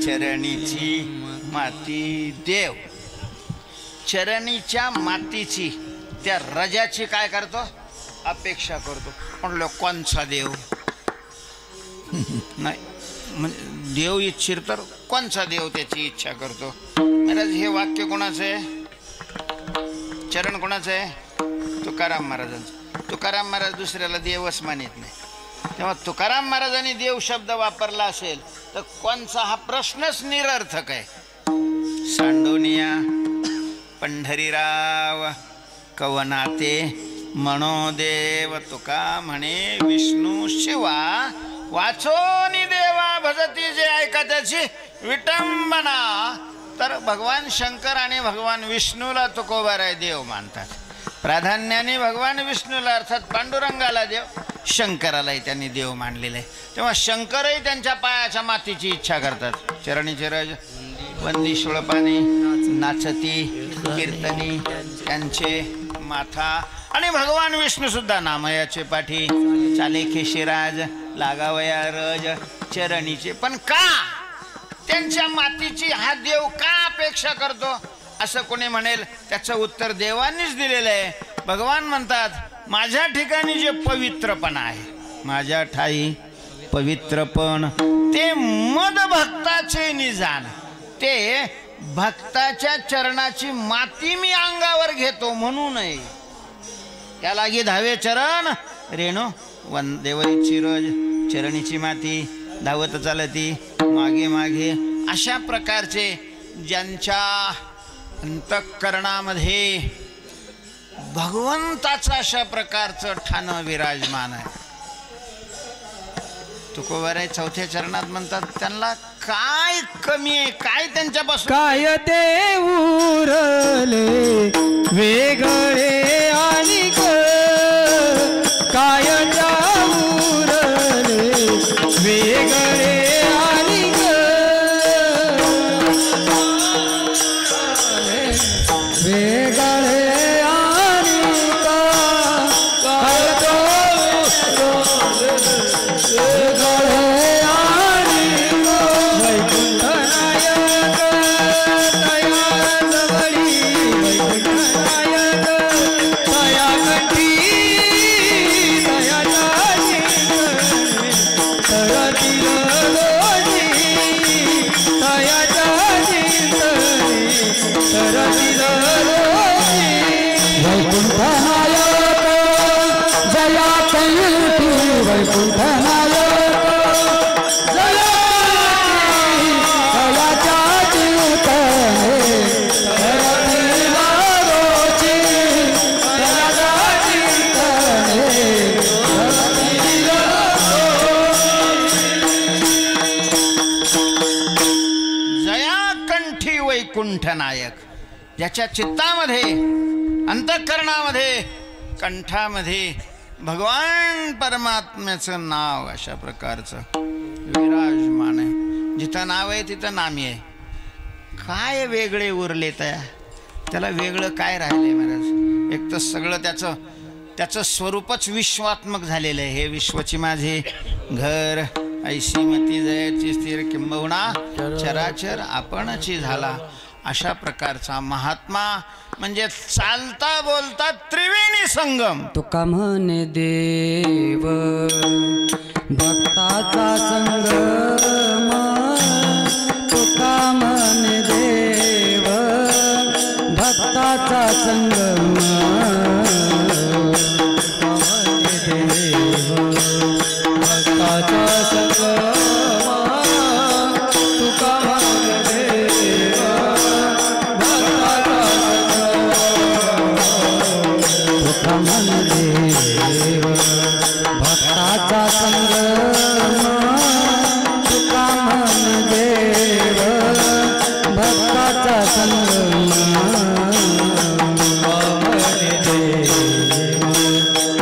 चरणीची माती देव चरणीच्या मातीची त्या रजाची काय करतो, अपेक्षा करतो. म्हणलं कोणचा देव नाही म्हणजे देव इच्छित तर कोणचा देव त्याची इच्छा करतो. महाराज हे वाक्य कोणाचं आहे, चरण कोणाचं आहे, तुकाराम महाराजांचं. तुकाराम महाराज दुसऱ्याला देवच मानित नाही. तेव्हा तुकाराम महाराजांनी देव शब्द वापरला असेल तर कोणचा हा प्रश्नच निरर्थक आहे. सांडोनिया पंढरीराव कवनाते मनोदेव तुका म्हणे विष्णू शिवा वाचोनी देवा भजती. जे ऐका त्याची विटंबना. तर भगवान शंकर आणि भगवान विष्णूला तुकोबाराय देव मानतात. प्राधान्याने भगवान विष्णूला अर्थात पांडुरंगाला देव, शंकरालाही त्यांनी देव मानलेलं आहे. तेव्हा शंकरही त्यांच्या पायाच्या मातीची इच्छा करतात. चरणीचे रज वंदी शुळपाने नाचती कीर्तनी त्यांचे माथा. आणि भगवान विष्णू सुद्धा नामयाचे पाठी चाले खेशीराज लागावया रज चरणीचे. पण का त्यांच्या मातीची हा देव का अपेक्षा करतो असं कोणी म्हणेल, त्याचं उत्तर देवांनीच दिलेलं आहे. भगवान म्हणतात माझ्या ठिकाणी जे पवित्रपण आहे, माझ्या ठाई पवित्रपण ते मद भक्ताचे निजान. ते भक्ताच्या चरणाची माती मी अंगावर घेतो म्हणून आहे. त्याला गी धावे चरण रेणू देवईची रज चरणीची माती धावत चालती मागे मागे. अशा प्रकारचे ज्यांच्या अंतःकरणामध्ये भगवंताचं अशा प्रकारचं ठाणं विराजमान आहे. तुकोबाराय चौथ्या चरणात म्हणतात त्यांना काय कमी आहे, काय त्यांच्यापासून काय ते उरले वेगळे आणि काय त्या उरले वेगळे आणि वेगळे आणि काय तो वेगळे आणि वैकुंठनायक तया जवळी वैकुंठनायक तया कंठी तयाच्या चिंतने तरतील लोणी तयाच्या चिंतने तरतील लोणी वैकुंठनायक जया कंठी वैकुंठनायक जया तयाच्या चिंतने तरतील लोणी तयाच्या चिंतने तरतील जयाकंठी वैकुंठ नायक, ज्याच्या चित्तामध्ये अंतःकरणामध्ये कंठामध्ये भगवान परमात्म्याचं नाव अशा प्रकारचं विराजमान आहे. जिथं नाव आहे तिथं नामी आहे. काय वेगळे उरले त्याला वेगळं काय राहिलंय महाराज? एक तर सगळं त्याचं स्वरूपच विश्वात्मक झालेलं आहे. हे विश्वची माझे घर ऐशी मती जयाची स्थिर किंबहुना चराचर आपणची झाला. अशा प्रकारचा महात्मा म्हणजे चालता बोलता त्रिवेणी संगम. तुका म्हणे देव भक्ताचा संगम तुका म्हणे देव भक्ताचा संगम तुका म्हणे देव भक्ताचा संगम तुका म्हणे देव भक्ताचा तुका म्हणे देव भक्ताचा संगम तुका म्हणे देव भक्ताचा संगम तुका म्हणे देव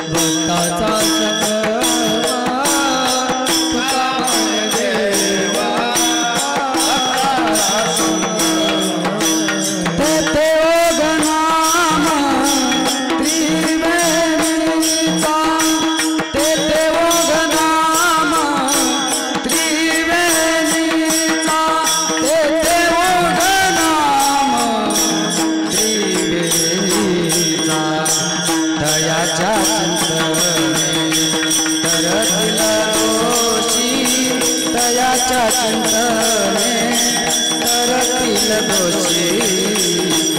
भक्ताचा संगम तुका म्हणे देव भक्ताचा संगम ते देवगनाम त्रिवेणीचा ते देवगनाम त्रिवेणीचा ते देवगनाम त्रिवेणीचा दयाच्या चिंतने तरतील दोषी दयाच्या चिंतने तरतील दोषी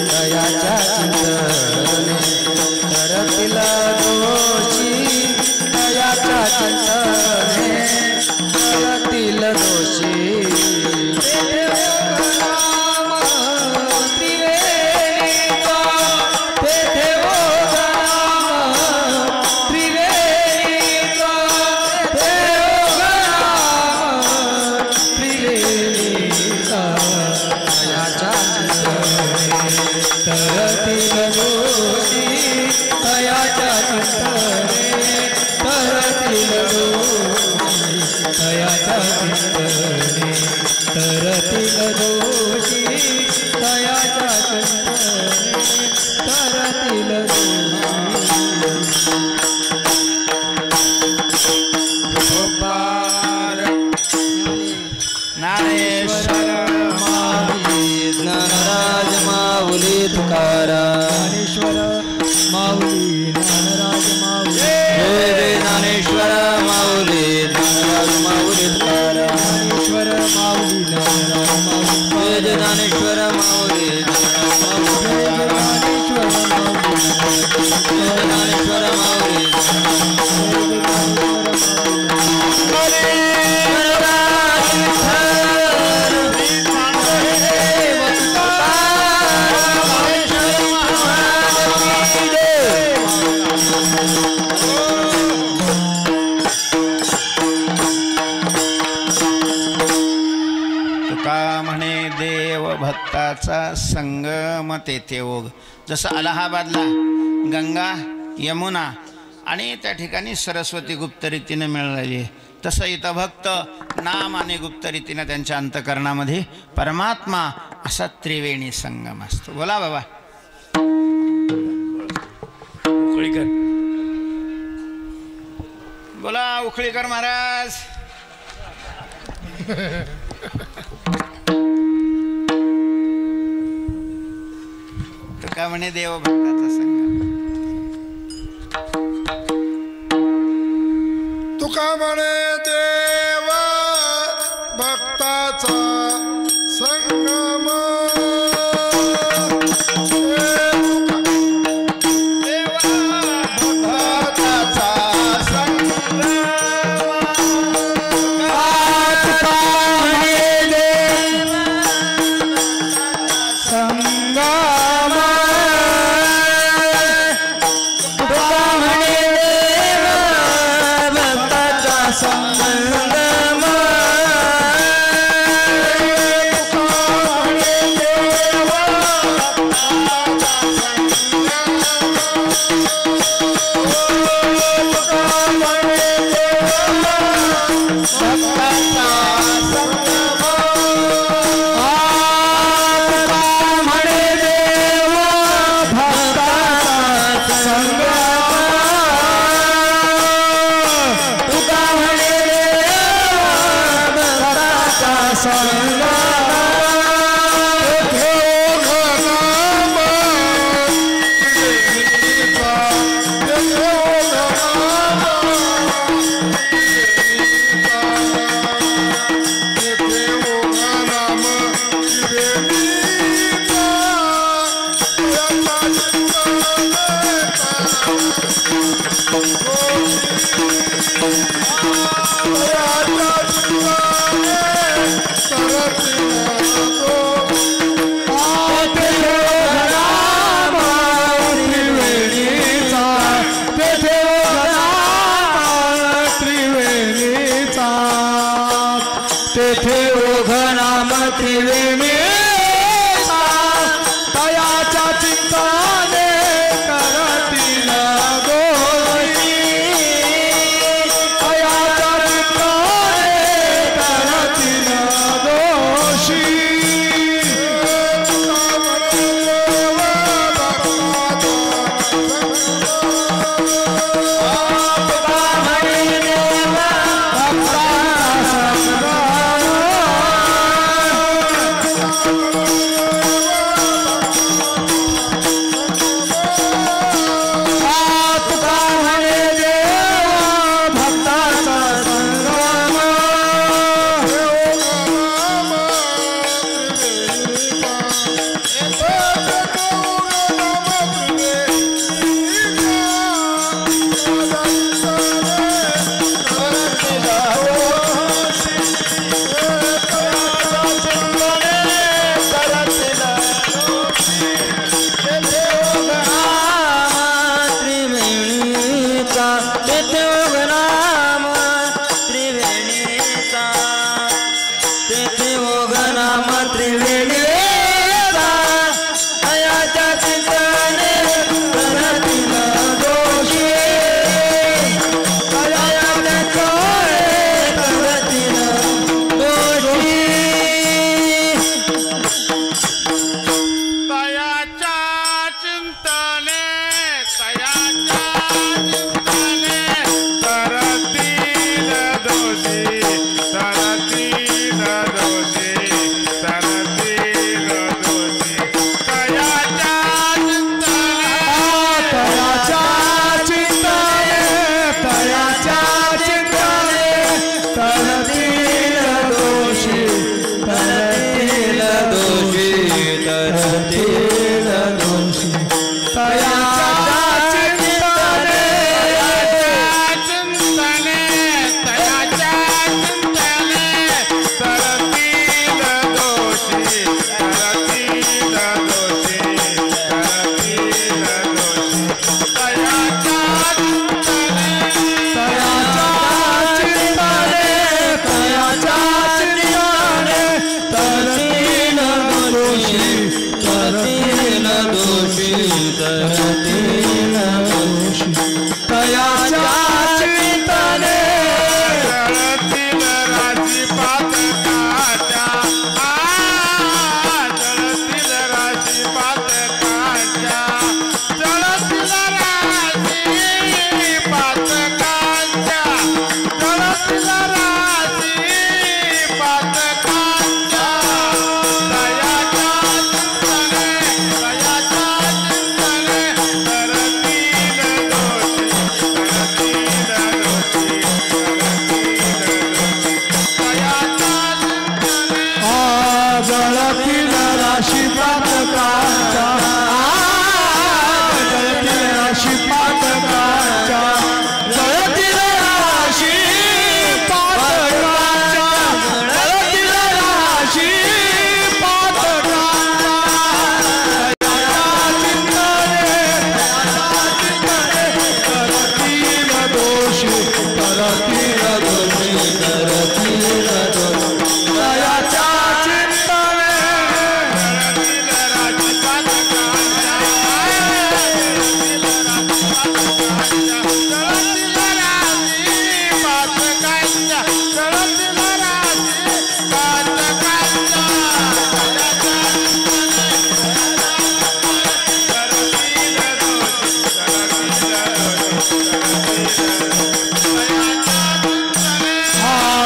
दयाच्या चिंतने तरतील दोषी दयाच्या चिंतने तरतील दोषी देवगनाम त्रिवेणीचा ते देवगनाम त्रिवेणीचा देवगनाम त्रिवेणीचा दयाच्या चिंतने तरतील दोषी दयाच्या चिंतने तरतील दोषी दयाच्या चिंतने तरतील दोषी दयाच्या चिंतने तरतील ज्ञानेश्वर माऊली ज्ञानराज माऊली तुकाराम माऊली ज्ञानराज माऊली ज्ञानेश्वर माऊली ज्ञानराज माऊली तुकाराम ज्ञानेश्वर भक्ताचा संगम तेथे ओघ. जसं अलाहाबादला गंगा यमुना आणि त्या ठिकाणी सरस्वती गुप्त रीतीने मिळालेली आहे, तसं इथं भक्त नाम आणि गुप्त रीतीने त्यांच्या अंतकरणामध्ये परमात्मा असा त्रिवेणी संगम असतो. बोला बाबा. बोला उखळीकर महाराज. तर का म्हणे देव भक्ताचा संगम. तुका म्हणे देव भक्ताचा संगम. तुम्ही करतील दयाच्या चिंतने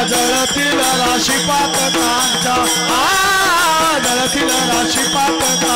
जळतील राशी पातकांच्या जळतील राशी पातका